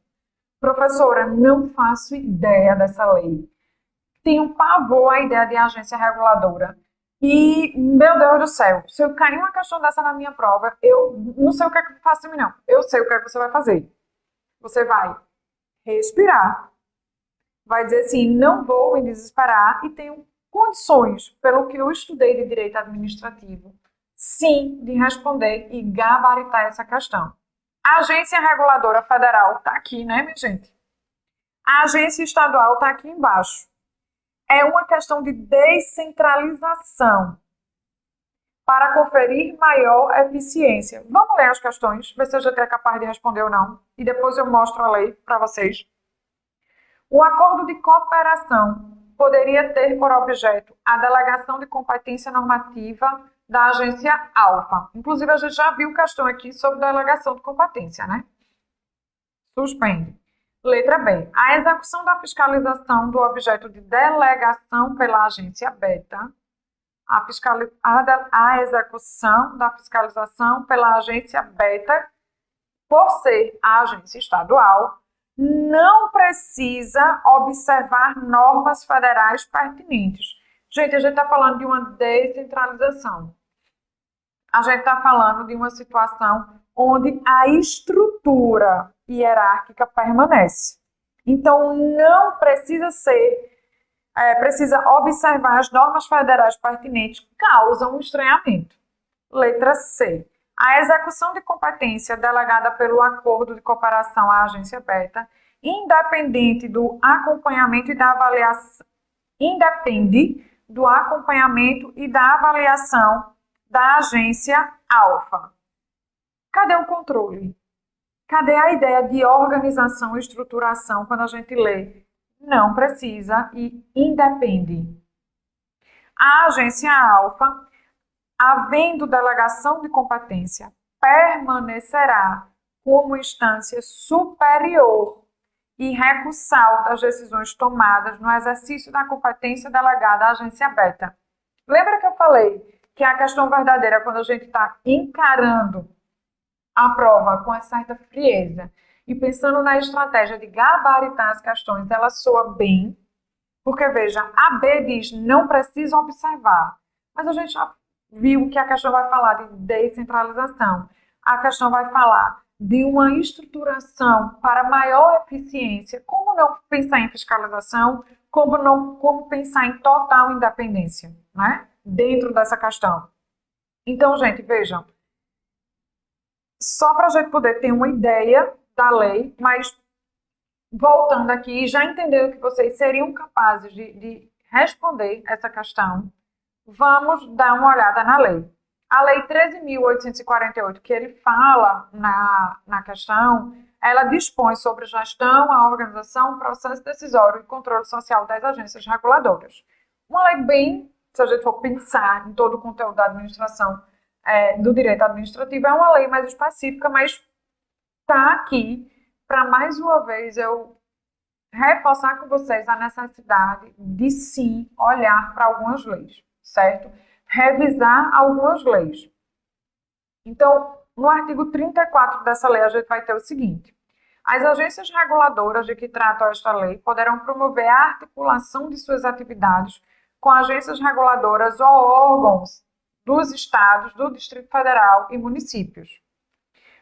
Professora, não faço ideia dessa lei. Tenho pavor à ideia de agência reguladora. E, meu Deus do céu, se eu cair uma questão dessa na minha prova, eu não sei o que é que eu faço, não. Eu sei o que é que você vai fazer. Você vai respirar, vai dizer assim, não vou me desesperar e tenho condições, pelo que eu estudei de direito administrativo, sim, de responder e gabaritar essa questão. A Agência Reguladora Federal está aqui, né, minha gente? A agência estadual está aqui embaixo. É uma questão de descentralização para conferir maior eficiência. Vamos ler as questões, ver se eu já tenho capaz de responder ou não. E depois eu mostro a lei para vocês. O acordo de cooperação poderia ter por objeto a delegação de competência normativa da agência ALFA. Inclusive, a gente já viu questão aqui sobre delegação de competência, né? Suspende. Letra B. A execução da fiscalização do objeto de delegação pela agência BETA. A execução da fiscalização pela agência BETA, por ser a agência estadual, não precisa observar normas federais pertinentes. Gente, a gente está falando de uma descentralização. A gente está falando de uma situação onde a estrutura hierárquica permanece. Então, não precisa precisa observar as normas federais pertinentes que causam um estranhamento. Letra C. A execução de competência delegada pelo acordo de cooperação à agência BETA, independente do acompanhamento e da avaliação, independe do acompanhamento e da avaliação da agência ALFA. Cadê o controle? Cadê a ideia de organização e estruturação quando a gente lê? Não precisa e independe. A agência ALFA, havendo delegação de competência permanecerá como instância superior e recursal das decisões tomadas no exercício da competência delegada à agência beta. Lembra que eu falei que a questão verdadeira é quando a gente está encarando a prova com uma certa frieza e pensando na estratégia de gabaritar as questões, ela soa bem, porque veja, a B diz não precisa observar, mas a gente já viu que a questão vai falar de descentralização, a questão vai falar de uma estruturação para maior eficiência, como não pensar em fiscalização, como pensar em total independência, né? Dentro dessa questão. Então, gente, vejam, só para a gente poder ter uma ideia da lei, mas voltando aqui, já entendendo que vocês seriam capazes de responder essa questão, vamos dar uma olhada na lei. A Lei 13.848, que ele fala na questão, ela dispõe sobre gestão, a organização, processo decisório e controle social das agências reguladoras. Uma lei bem, se a gente for pensar em todo o conteúdo da administração, do direito administrativo, é uma lei mais específica, mas está aqui para, mais uma vez, eu reforçar com vocês a necessidade de, sim, olhar para algumas leis, certo? Revisar algumas leis. Então, no artigo 34 dessa lei, a gente vai ter o seguinte: as agências reguladoras de que trata esta lei poderão promover a articulação de suas atividades com agências reguladoras ou órgãos dos estados, do Distrito Federal e municípios,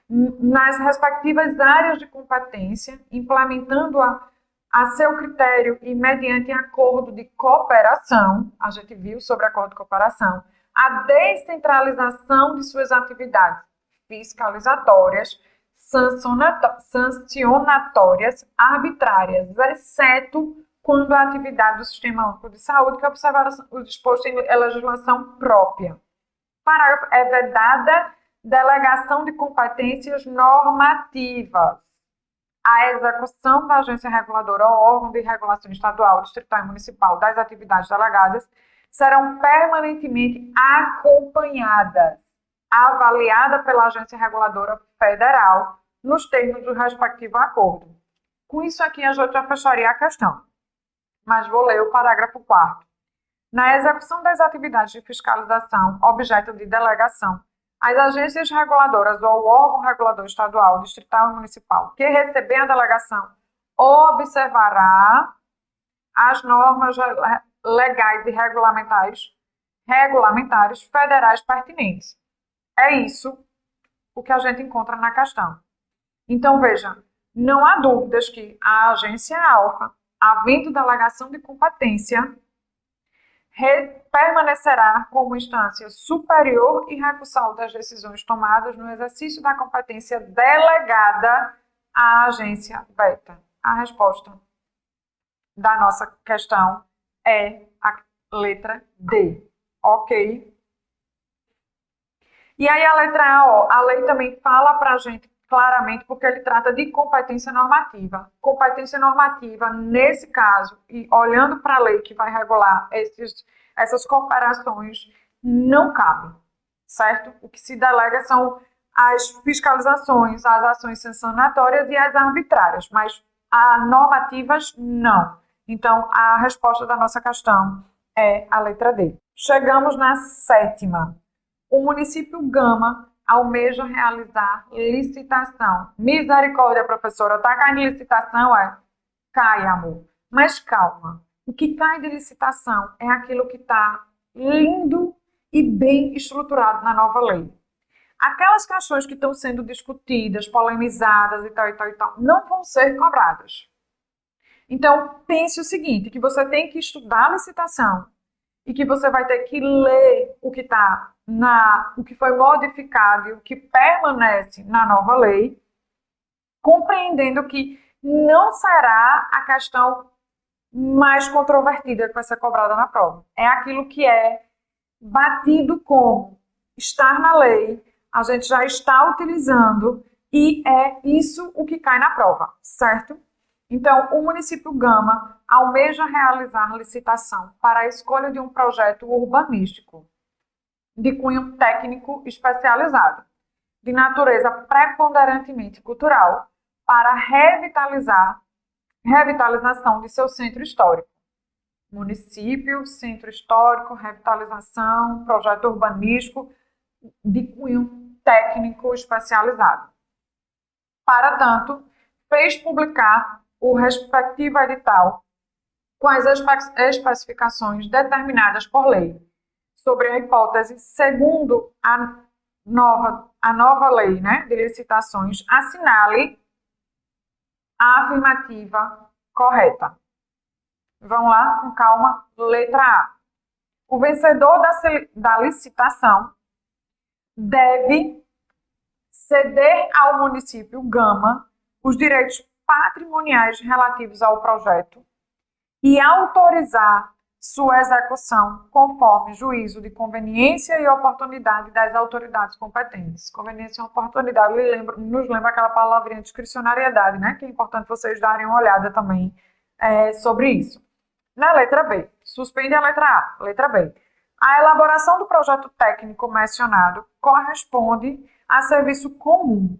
nas respectivas áreas de competência, implementando-a a seu critério e mediante acordo de cooperação, a gente viu sobre acordo de cooperação, a descentralização de suas atividades fiscalizatórias, sancionatórias, arbitrárias, exceto quando a atividade do Sistema Único de Saúde, que observar o disposto em legislação própria. Parágrafo, é vedada delegação de competências normativas. A execução da agência reguladora ou órgão de regulação estadual, distrital e municipal das atividades delegadas serão permanentemente acompanhadas, avaliadas pela agência reguladora federal nos termos do respectivo acordo. Com isso aqui, a gente já fecharia a questão, mas vou ler o parágrafo 4º. Na execução das atividades de fiscalização, objeto de delegação, as agências reguladoras ou o órgão regulador estadual, distrital e municipal que receber a delegação observará as normas legais e regulamentares federais pertinentes. É isso o que a gente encontra na questão. Então, veja, não há dúvidas que a agência ALFA, havendo delegação de competência, permanecerá como instância superior e recursal das decisões tomadas no exercício da competência delegada à agência beta. A resposta da nossa questão é a letra D, ok? E aí a letra A, ó, a lei também fala para a gente claramente, porque ele trata de competência normativa. Competência normativa, nesse caso, e olhando para a lei que vai regular essas cooperações, não cabe, certo? O que se delega são as fiscalizações, as ações sancionatórias e as arbitrárias, mas as normativas, não. Então, a resposta da nossa questão é a letra D. Chegamos na 7ª. O município Gama almeja realizar licitação. Misericórdia, professora, tá caindo em licitação? Cai, amor. Mas calma. O que cai de licitação é aquilo que está lindo e bem estruturado na nova lei. Aquelas questões que estão sendo discutidas, polemizadas e tal, não vão ser cobradas. Então, pense o seguinte, que você tem que estudar a licitação e que você vai ter que ler o que está o que foi modificado e o que permanece na nova lei, compreendendo que não será a questão mais controvertida que vai ser cobrada na prova. É aquilo que é batido como estar na lei, a gente já está utilizando e é isso o que cai na prova, certo? Então, o município Gama almeja realizar licitação para a escolha de um projeto urbanístico de cunho técnico especializado, de natureza preponderantemente cultural para revitalização de seu centro histórico. Município, centro histórico, revitalização, projeto urbanístico de cunho técnico especializado. Para tanto, fez publicar o respectivo edital com as especificações determinadas por lei, sobre a hipótese, segundo a nova lei, né, de licitações, assinale a afirmativa correta. Vamos lá, com calma. Letra A. O vencedor da licitação deve ceder ao município Gama os direitos patrimoniais relativos ao projeto e autorizar sua execução conforme juízo de conveniência e oportunidade das autoridades competentes. Conveniência e oportunidade nos lembra aquela palavrinha de discricionariedade, né? Que é importante vocês darem uma olhada também sobre isso. Na letra B, suspende a letra A. Letra B. A elaboração do projeto técnico mencionado corresponde a serviço comum,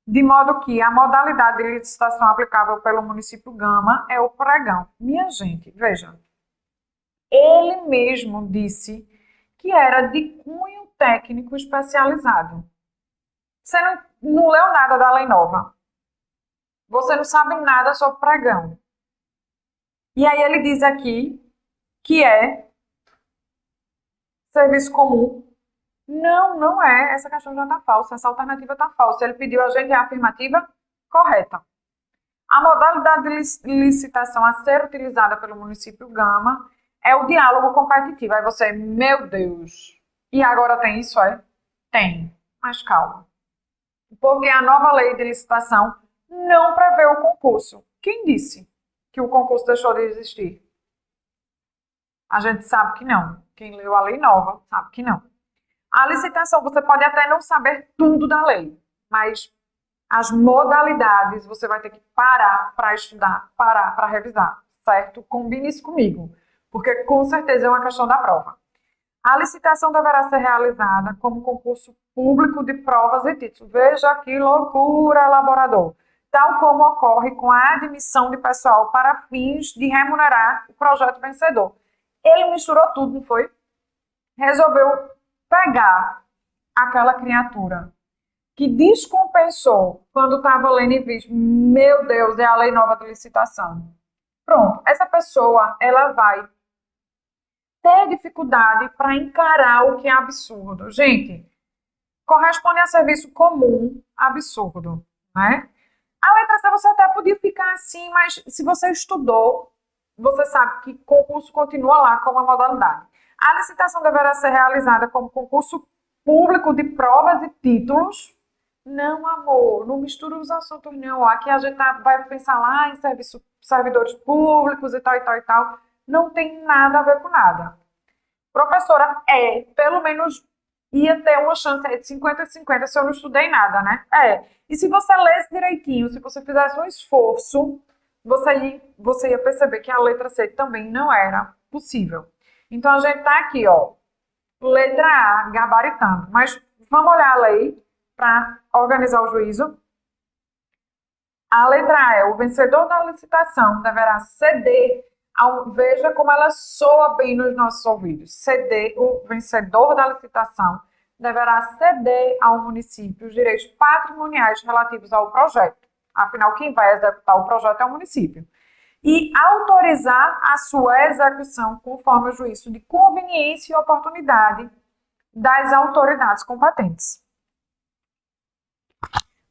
de modo que a modalidade de licitação aplicável pelo município Gama é o pregão. Minha gente, veja, ele mesmo disse que era de cunho técnico especializado. Você não leu nada da lei nova. Você não sabe nada sobre pregão. E aí ele diz aqui que é serviço comum. Não é. Essa questão já está falsa. Essa alternativa está falsa. Ele pediu a gente a afirmativa correta. A modalidade de licitação a ser utilizada pelo município Gama é o diálogo competitivo. Aí você, meu Deus, e agora tem isso, é? Tem, mas calma. Porque a nova lei de licitação não prevê o concurso. Quem disse que o concurso deixou de existir? A gente sabe que não. Quem leu a lei nova sabe que não. A licitação, você pode até não saber tudo da lei, mas as modalidades você vai ter que parar para estudar, parar para revisar, certo? Combine isso comigo, porque com certeza é uma questão da prova. A licitação deverá ser realizada como concurso público de provas e títulos. Veja que loucura, elaborador. Tal como ocorre com a admissão de pessoal para fins de remunerar o projeto vencedor. Ele misturou tudo, não foi? Resolveu pegar aquela criatura que descompensou quando estava lendo e visto, meu Deus, é a lei nova de licitação. Pronto, essa pessoa, ela vai ter dificuldade para encarar o que é absurdo. Gente, corresponde a serviço comum absurdo, né? A letra C você até podia ficar assim, mas se você estudou, você sabe que concurso continua lá como a modalidade. A licitação deverá ser realizada como concurso público de provas e títulos. Não, amor, não mistura os assuntos não. Aqui a gente vai pensar lá em servidores públicos e tal, e tal, e tal. Não tem nada a ver com nada. Professora, pelo menos ia ter uma chance de 50-50 se eu não estudei nada, né? E se você lesse direitinho, se você fizesse um esforço, você ia perceber que a letra C também não era possível. Então, a gente tá aqui, ó, letra A, gabaritando. Mas vamos olhar a lei para organizar o juízo. A letra A é o vencedor da licitação deverá ceder veja como ela soa bem nos nossos ouvidos. O vencedor da licitação deverá ceder ao município os direitos patrimoniais relativos ao projeto. Afinal, quem vai executar o projeto é o município. E autorizar a sua execução conforme o juízo de conveniência e oportunidade das autoridades competentes.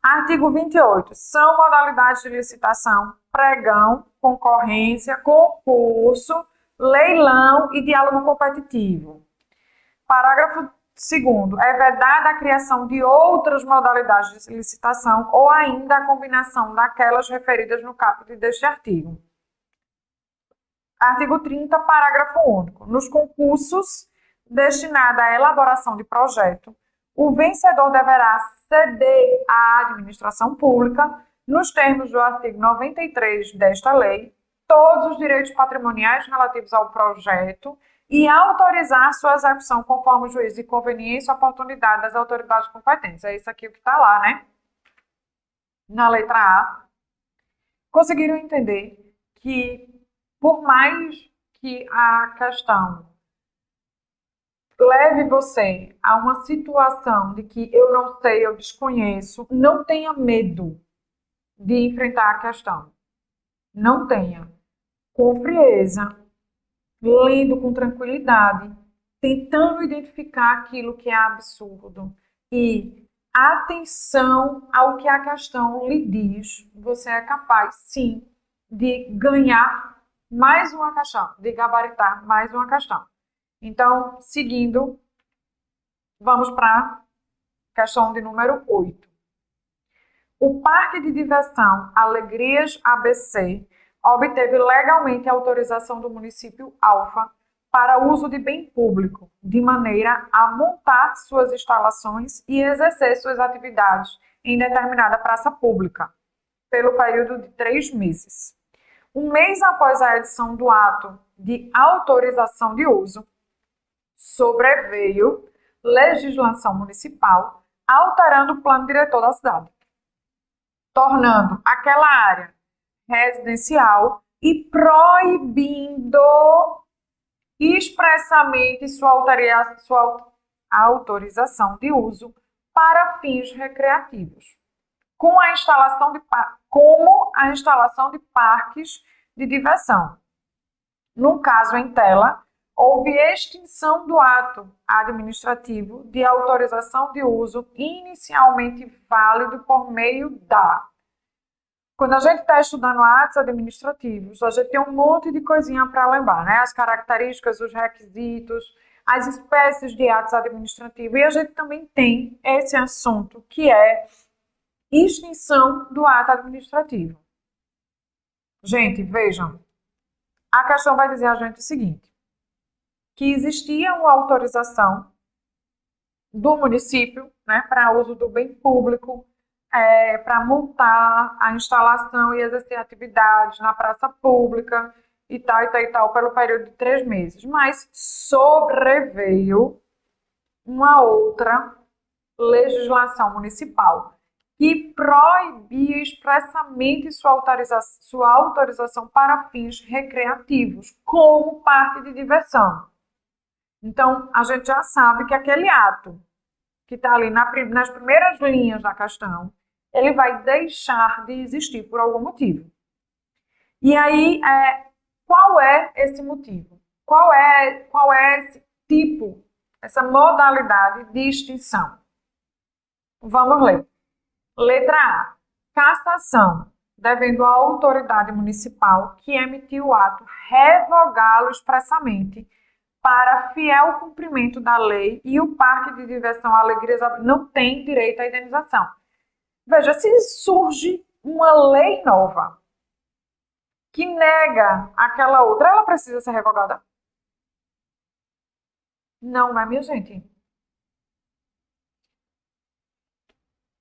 Artigo 28. São modalidades de licitação, pregão, concorrência, concurso, leilão e diálogo competitivo. Parágrafo 2º. É vedada a criação de outras modalidades de licitação ou ainda a combinação daquelas referidas no caput deste artigo. Artigo 30, parágrafo único. Nos concursos destinados à elaboração de projeto, o vencedor deverá ceder à administração pública, nos termos do artigo 93 desta lei, todos os direitos patrimoniais relativos ao projeto e autorizar sua execução conforme o juízo de conveniência e oportunidade das autoridades competentes. É isso aqui que está lá, né? Na letra A. Conseguiram entender que, por mais que a questão leve você a uma situação de que eu não sei, eu desconheço, não tenha medo de enfrentar a questão. Não tenha. Com frieza, lendo com tranquilidade, tentando identificar aquilo que é absurdo e atenção ao que a questão lhe diz. Você é capaz, sim, de ganhar mais uma questão, de gabaritar mais uma questão. Então, seguindo, vamos para a questão de número 8. O Parque de Diversão Alegrias ABC obteve legalmente a autorização do município Alfa para uso de bem público, de maneira a montar suas instalações e exercer suas atividades em determinada praça pública, pelo período de 3 meses. Um mês após a edição do ato de autorização de uso, sobreveio legislação municipal alterando o plano diretor da cidade, tornando aquela área residencial e proibindo expressamente sua autorização de uso para fins recreativos, como a instalação de parques de diversão. No caso em tela, houve extinção do ato administrativo de autorização de uso inicialmente válido por meio da... Quando a gente está estudando atos administrativos, a gente tem um monte de coisinha para lembrar, né? As características, os requisitos, as espécies de atos administrativos. E a gente também tem esse assunto que é extinção do ato administrativo. Gente, vejam, a questão vai dizer a gente o seguinte, que existia uma autorização do município, né, para uso do bem público, para montar a instalação e exercer atividades na praça pública e tal, pelo período de 3 meses. Mas sobreveio uma outra legislação municipal que proibia expressamente sua autorização para fins recreativos, como parque de diversão. Então, a gente já sabe que aquele ato que está ali nas primeiras linhas da questão, ele vai deixar de existir por algum motivo. E aí, qual é esse motivo? Qual é esse tipo, essa modalidade de extinção? Vamos ler. Letra A. Cassação, devendo a autoridade municipal que emitiu o ato revogá-lo expressamente para fiel cumprimento da lei e o Parque de Diversão Alegrias não tem direito à indenização. Veja, se surge uma lei nova que nega aquela outra, ela precisa ser revogada? Não, né, minha gente?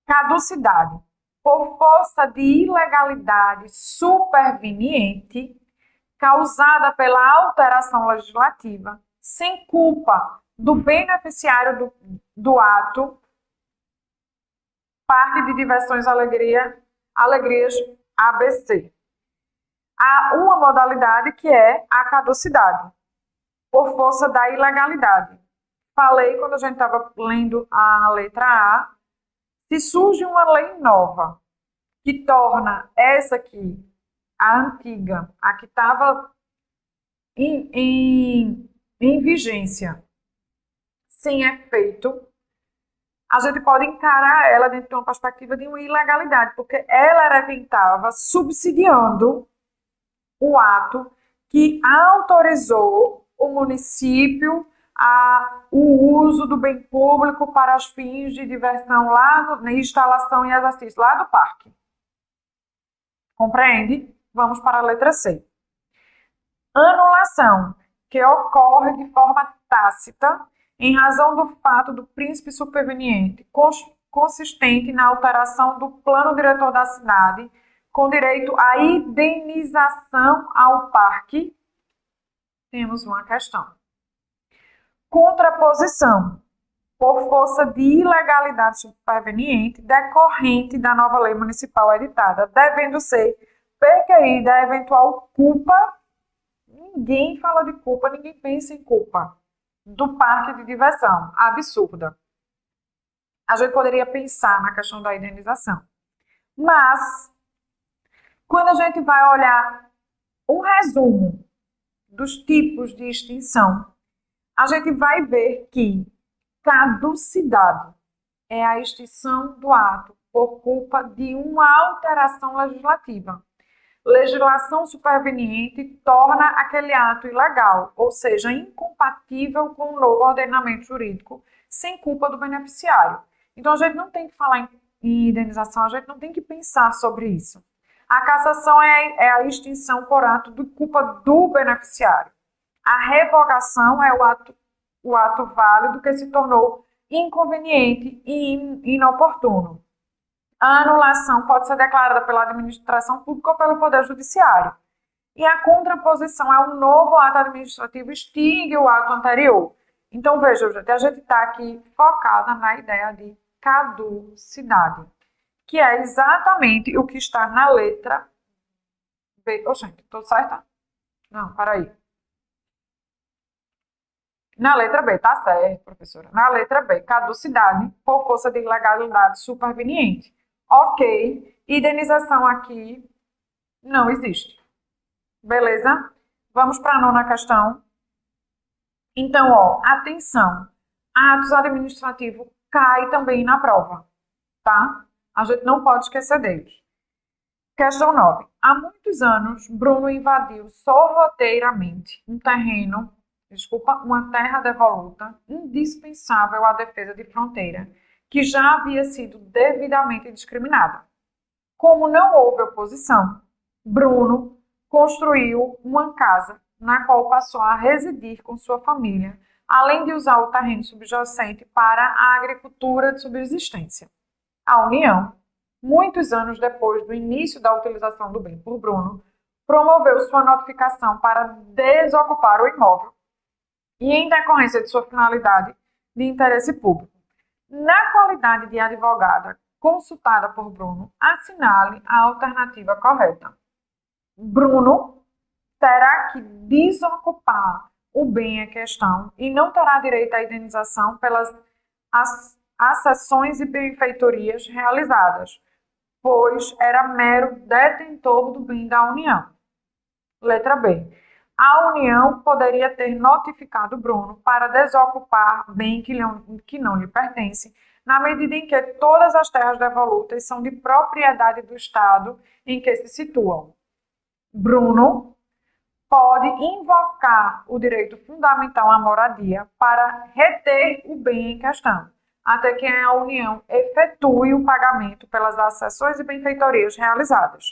Caducidade. Por força de ilegalidade superveniente causada pela alteração legislativa, sem culpa do beneficiário do ato, Parque de Diversões Alegrias ABC. Há uma modalidade que é a caducidade, por força da ilegalidade. Falei quando a gente estava lendo a letra A, se surge uma lei nova que torna essa aqui, a antiga, a que estava em vigência, sem efeito, a gente pode encarar ela dentro de uma perspectiva de uma ilegalidade, porque ela era quem estava subsidiando o ato que autorizou o município o uso do bem público para os fins de diversão lá na instalação e exercício lá do parque. Compreende? Vamos para a letra C. Anulação, que ocorre de forma tácita em razão do fato do príncipe superveniente, consistente na alteração do plano diretor da cidade, com direito à indenização ao parque. Temos uma questão. Contraposição. Por força de ilegalidade superveniente decorrente da nova lei municipal editada, devendo ser PQI da eventual culpa. Ninguém fala de culpa, ninguém pensa em culpa do parque de diversão. Absurda. A gente poderia pensar na questão da indenização. Mas, quando a gente vai olhar um resumo dos tipos de extinção, a gente vai ver que caducidade é a extinção do ato por culpa de uma alteração legislativa. Legislação superveniente torna aquele ato ilegal, ou seja, incompatível com o novo ordenamento jurídico, sem culpa do beneficiário. Então, a gente não tem que falar em indenização, a gente não tem que pensar sobre isso. A cassação é a extinção por ato de culpa do beneficiário. A revogação é o ato válido que se tornou inconveniente e inoportuno. A anulação pode ser declarada pela administração pública ou pelo Poder Judiciário. E a contraposição é um novo ato administrativo extingue o ato anterior. Então, veja, a gente está aqui focada na ideia de caducidade, que é exatamente o que está na letra B. Gente, estou certa? Não, peraí. Na letra B, tá certo, professora. Na letra B, caducidade por força de ilegalidade superveniente. Ok, indenização aqui não existe. Beleza? Vamos para a nona questão. Então, atenção. Atos administrativos cai também na prova, tá? A gente não pode esquecer deles. Questão 9. Há muitos anos, Bruno invadiu sorrateiramente uma terra devoluta indispensável à defesa de fronteira, que já havia sido devidamente discriminada. Como não houve oposição, Bruno construiu uma casa na qual passou a residir com sua família, além de usar o terreno subjacente para a agricultura de subsistência. A União, muitos anos depois do início da utilização do bem por Bruno, promoveu sua notificação para desocupar o imóvel e em decorrência de sua finalidade de interesse público. Na qualidade de advogada consultada por Bruno, assinale a alternativa correta. Bruno terá que desocupar o bem em questão e não terá direito à indenização pelas acessões e benfeitorias realizadas, pois era mero detentor do bem da União. Letra B. A União poderia ter notificado Bruno para desocupar bem que não lhe pertence, na medida em que todas as terras devolutas são de propriedade do Estado em que se situam. Bruno pode invocar o direito fundamental à moradia para reter o bem em questão, até que a União efetue o pagamento pelas acessões e benfeitorias realizadas.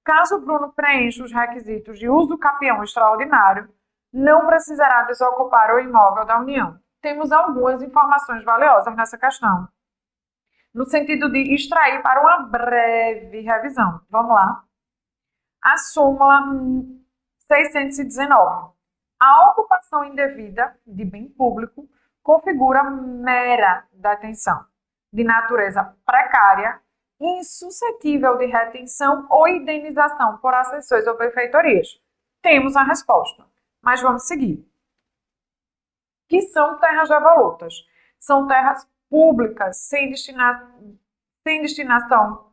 Caso Bruno preencha os requisitos de uso capião extraordinário, não precisará desocupar o imóvel da União. Temos algumas informações valiosas nessa questão, no sentido de extrair para uma breve revisão. Vamos lá. A súmula 619. A ocupação indevida de bem público configura mera detenção, de natureza precária, insuscetível de retenção ou indenização por acessões ou benfeitorias. Temos a resposta, mas vamos seguir. Que são terras devolutas? São terras públicas sem destinação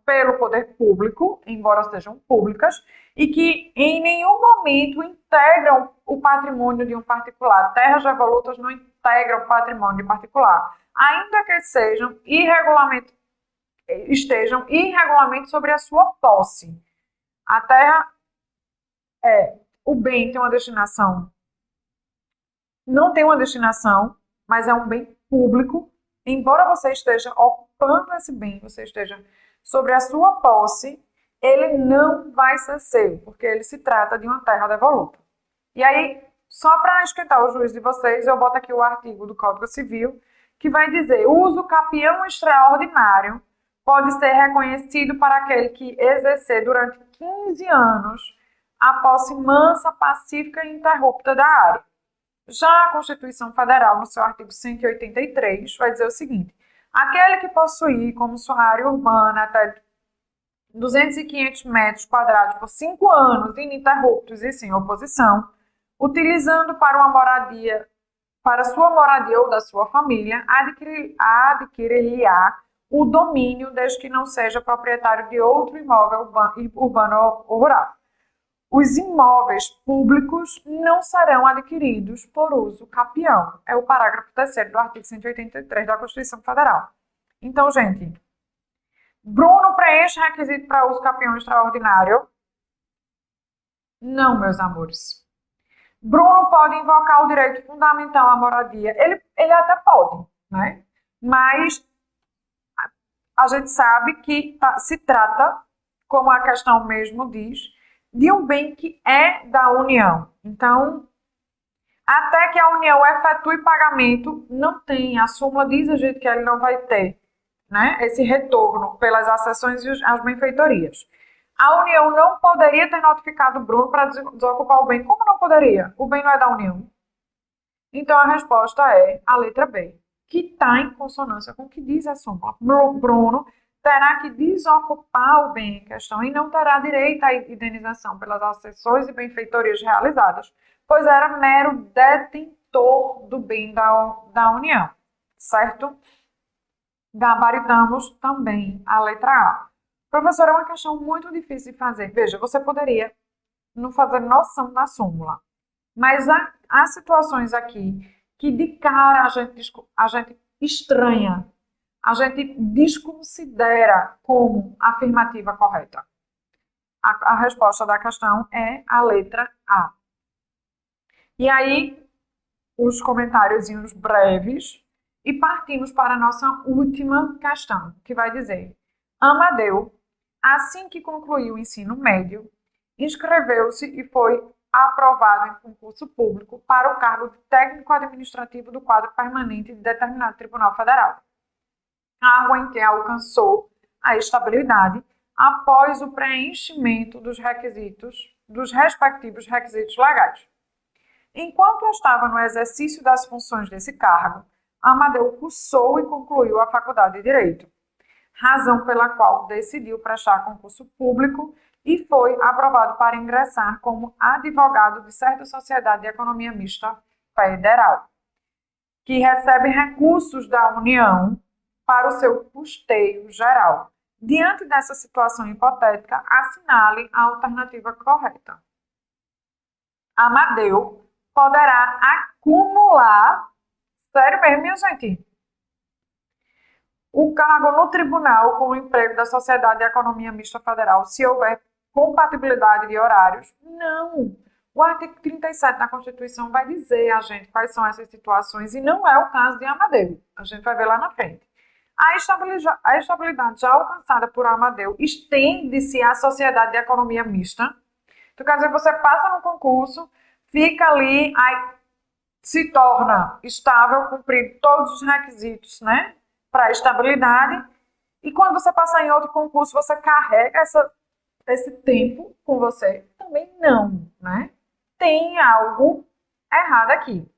pelo poder público, embora sejam públicas, e que em nenhum momento integram o patrimônio de um particular. Terras devolutas não integram o patrimônio de particular, ainda que estejam irregularmente sobre a sua posse. A terra o bem tem uma destinação, não tem uma destinação, mas é um bem público. Embora você esteja ocupando esse bem, você esteja sobre a sua posse, ele não vai ser seu, porque ele se trata de uma terra devoluta. E aí, só para esquentar o juízo de vocês, eu boto aqui o artigo do Código Civil, que vai dizer: o uso capião extraordinário pode ser reconhecido para aquele que exercer durante 15 anos a posse mansa, pacífica e ininterrupta da área. Já a Constituição Federal, no seu artigo 183, vai dizer o seguinte: aquele que possuir como sua área urbana até 200 e 500 metros quadrados por 5 anos ininterruptos e sem oposição, utilizando para sua moradia ou da sua família, adquirir-lhe-á o domínio desde que não seja proprietário de outro imóvel urbano ou rural. Os imóveis públicos não serão adquiridos por uso capião. É o parágrafo 3º do artigo 183 da Constituição Federal. Então, gente, Bruno preenche requisito para uso capião extraordinário? Não, meus amores. Bruno pode invocar o direito fundamental à moradia. Ele até pode, né? Mas a gente sabe que se trata, como a questão mesmo diz, de um bem que é da União. Então, até que a União efetue pagamento, não tem. A súmula diz a gente que ele não vai ter, né, esse retorno pelas acessões e as benfeitorias. A União não poderia ter notificado o Bruno para desocupar o bem. Como não poderia? O bem não é da União. Então, a resposta é a letra B, que está em consonância com o que diz a súmula. Bruno terá que desocupar o bem em questão e não terá direito à indenização pelas acessões e benfeitorias realizadas, pois era mero detentor do bem da União, certo? Gabaritamos também a letra A. Professor, é uma questão muito difícil de fazer. Veja, você poderia não fazer noção da súmula, mas há situações aqui que de cara a gente estranha, a gente desconsidera como afirmativa correta. A resposta da questão é a letra A. E aí, os comentáriozinhos breves e partimos para a nossa última questão, que vai dizer: Amadeu, assim que concluiu o ensino médio, inscreveu-se e foi aprovado em concurso público para o cargo de técnico administrativo do quadro permanente de determinado Tribunal Federal, cargo em que alcançou a estabilidade após o preenchimento dos respectivos requisitos legais. Enquanto estava no exercício das funções desse cargo, Amadeu cursou e concluiu a Faculdade de Direito, razão pela qual decidiu prestar concurso público e foi aprovado para ingressar como advogado de certa sociedade de economia mista federal, que recebe recursos da União para o seu custeio geral. Diante dessa situação hipotética, assinale a alternativa correta. Amadeu poderá acumular, sério mesmo, minha gente, o cargo no tribunal com o emprego da Sociedade de Economia Mista Federal, se houver compatibilidade de horários? Não. O artigo 37 da Constituição vai dizer a gente quais são essas situações e não é o caso de Amadeu. A gente vai ver lá na frente. A estabilidade já alcançada por Amadeu estende-se à Sociedade de Economia Mista. Então, quer dizer, você passa no concurso, fica ali, aí se torna estável, cumprir todos os requisitos, né, para a estabilidade. E quando você passar em outro concurso, você carrega esse tempo com você? Também não, né? Tem algo errado aqui.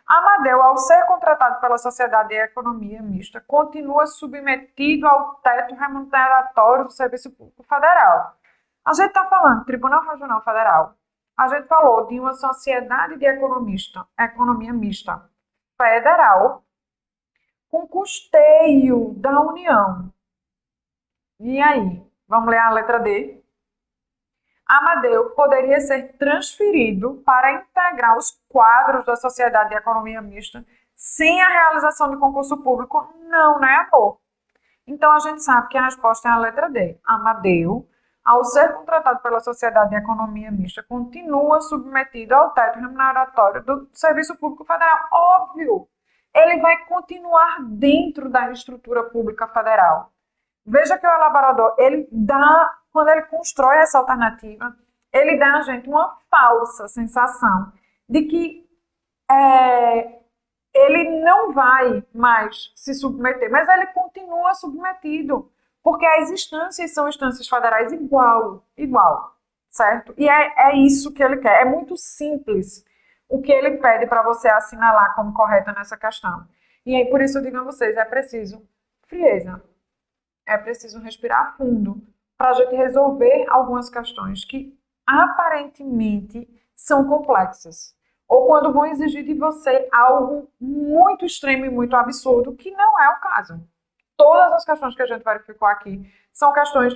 Amadeu, ao ser contratado pela Sociedade de Economia Mista, continua submetido ao teto remuneratório do Serviço Público Federal. A gente está falando Tribunal Regional Federal. A gente falou de uma Sociedade de Economia Mista Federal com custeio da União. E aí? Vamos ler a letra D? Amadeu poderia ser transferido para integrar os quadros da Sociedade de Economia Mista sem a realização de concurso público? Não, né, amor? Então, a gente sabe que a resposta é a letra D. Amadeu, ao ser contratado pela Sociedade de Economia Mista, continua submetido ao teto remuneratório do Serviço Público Federal. Óbvio, ele vai continuar dentro da estrutura pública federal. Veja que o elaborador, quando ele constrói essa alternativa, ele dá a gente uma falsa sensação de que ele não vai mais se submeter, mas ele continua submetido, porque as instâncias são instâncias federais igual, certo? E é isso que ele quer. É muito simples o que ele pede para você assinalar como correto nessa questão. E aí, por isso eu digo a vocês, é preciso frieza, é preciso respirar fundo para a gente resolver algumas questões que aparentemente são complexas. Ou quando vão exigir de você algo muito extremo e muito absurdo, que não é o caso. Todas as questões que a gente verificou aqui são questões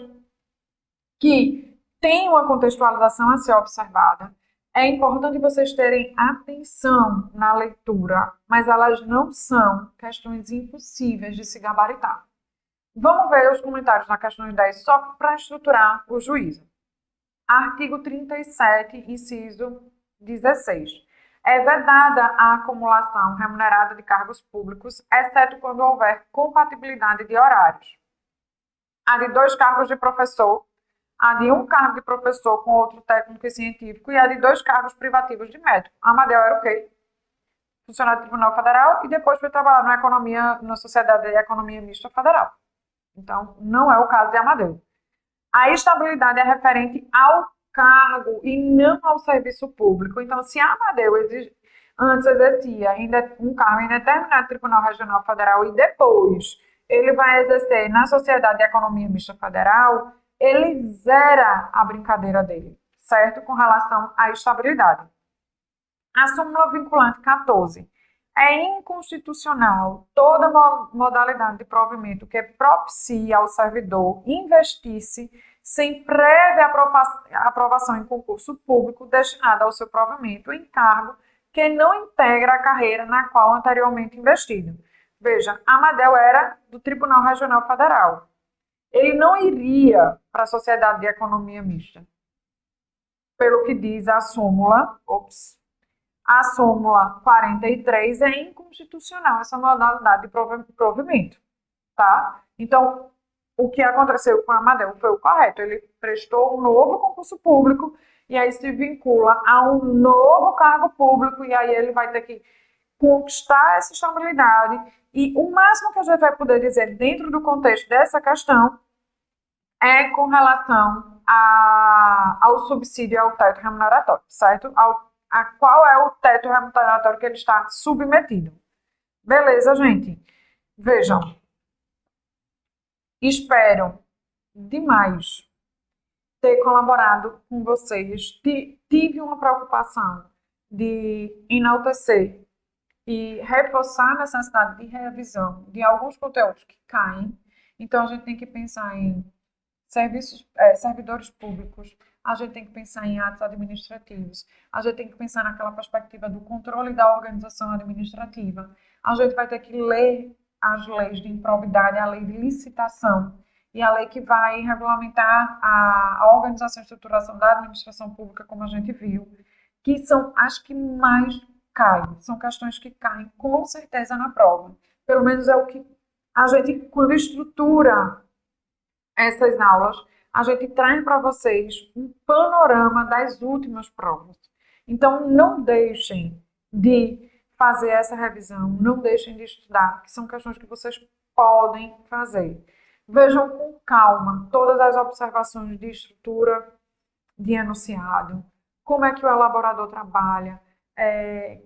que têm uma contextualização a ser observada. É importante vocês terem atenção na leitura, mas elas não são questões impossíveis de se gabaritar. Vamos ver os comentários na questão 10 só para estruturar o juízo. Artigo 37, inciso 16. É vedada a acumulação remunerada de cargos públicos, exceto quando houver compatibilidade de horários. A de 2 cargos de professor, a de 1 cargo de professor com outro técnico e científico e a de 2 cargos privativos de médico. Amadeu era o quê? Funcionário do Tribunal Federal e depois foi trabalhar na Sociedade de Economia Mista Federal. Então, não é o caso de Amadeu. A estabilidade é referente ao cargo e não ao serviço público. Então, se Amadeu antes exercia um cargo em determinado Tribunal Regional Federal e depois ele vai exercer na Sociedade de Economia Mista Federal, ele zera a brincadeira dele, certo? Com relação à estabilidade. A súmula vinculante 14. É inconstitucional toda modalidade de provimento que propicie ao servidor investir-se sem prévia aprovação em concurso público destinado ao seu provimento em cargo que não integra a carreira na qual anteriormente investido. Veja, Amadeu era do Tribunal Regional Federal. Ele não iria para a Sociedade de Economia Mista. Pelo que diz a súmula, a súmula 43 é inconstitucional essa modalidade de provimento, tá? Então, o que aconteceu com o Amadeu foi o correto. Ele prestou um novo concurso público e aí se vincula a um novo cargo público e aí ele vai ter que conquistar essa estabilidade e o máximo que a gente vai poder dizer dentro do contexto dessa questão é com relação ao subsídio e ao teto remuneratório, certo? Qual é o teto remuneratório que ele está submetido. Beleza, gente? Vejam. Espero demais ter colaborado com vocês. Tive uma preocupação de enaltecer e reforçar a necessidade de revisão de alguns conteúdos que caem. Então, a gente tem que pensar em servidores públicos, a gente tem que pensar em atos administrativos, a gente tem que pensar naquela perspectiva do controle da organização administrativa, a gente vai ter que ler as leis de improbidade, a lei de licitação e a lei que vai regulamentar a organização e estruturação da administração pública, como a gente viu, que são as que mais caem, são questões que caem com certeza na prova. Pelo menos é o que a gente, quando estrutura essas aulas, a gente traz para vocês um panorama das últimas provas. Então, não deixem de fazer essa revisão, não deixem de estudar, que são questões que vocês podem fazer. Vejam com calma todas as observações de estrutura de enunciado, como é que o elaborador trabalha,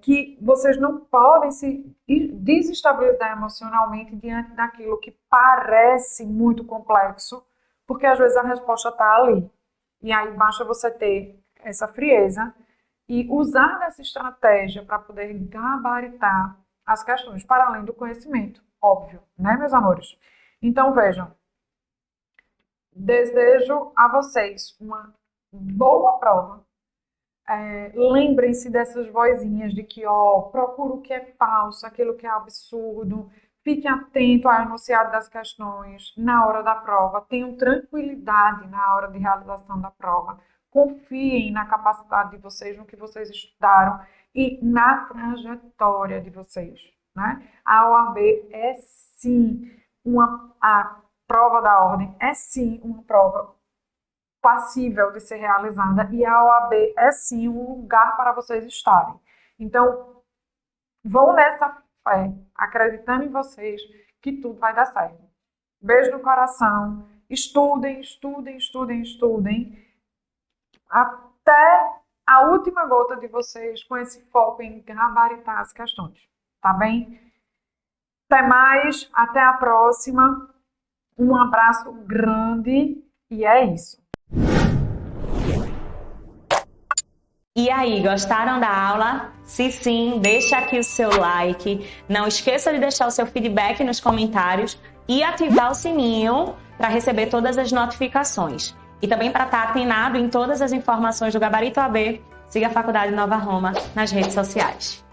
que vocês não podem se desestabilizar emocionalmente diante daquilo que parece muito complexo, porque às vezes a resposta está ali. E aí basta você ter essa frieza e usar dessa estratégia para poder gabaritar as questões, para além do conhecimento, óbvio, né, meus amores? Então, vejam, desejo a vocês uma boa prova. Lembrem-se dessas vozinhas de que, procura o que é falso, aquilo que é absurdo, fique atento ao enunciado das questões na hora da prova, tenham tranquilidade na hora de realização da prova, confiem na capacidade de vocês, no que vocês estudaram e na trajetória de vocês, né? A OAB é sim a prova da ordem é sim uma prova passível de ser realizada e a OAB é sim um lugar para vocês estarem. Então, vão nessa fé, acreditando em vocês que tudo vai dar certo. Beijo no coração, estudem, estudem, estudem, estudem, até a última gota de vocês com esse foco em gabaritar as questões, tá bem? Até mais, até a próxima. Um abraço grande e é isso. E aí, gostaram da aula? Se sim, deixa aqui o seu like. Não esqueça de deixar o seu feedback nos comentários e ativar o sininho para receber todas as notificações. E também para estar atenado em todas as informações do Gabarito AB, siga a Faculdade Nova Roma nas redes sociais.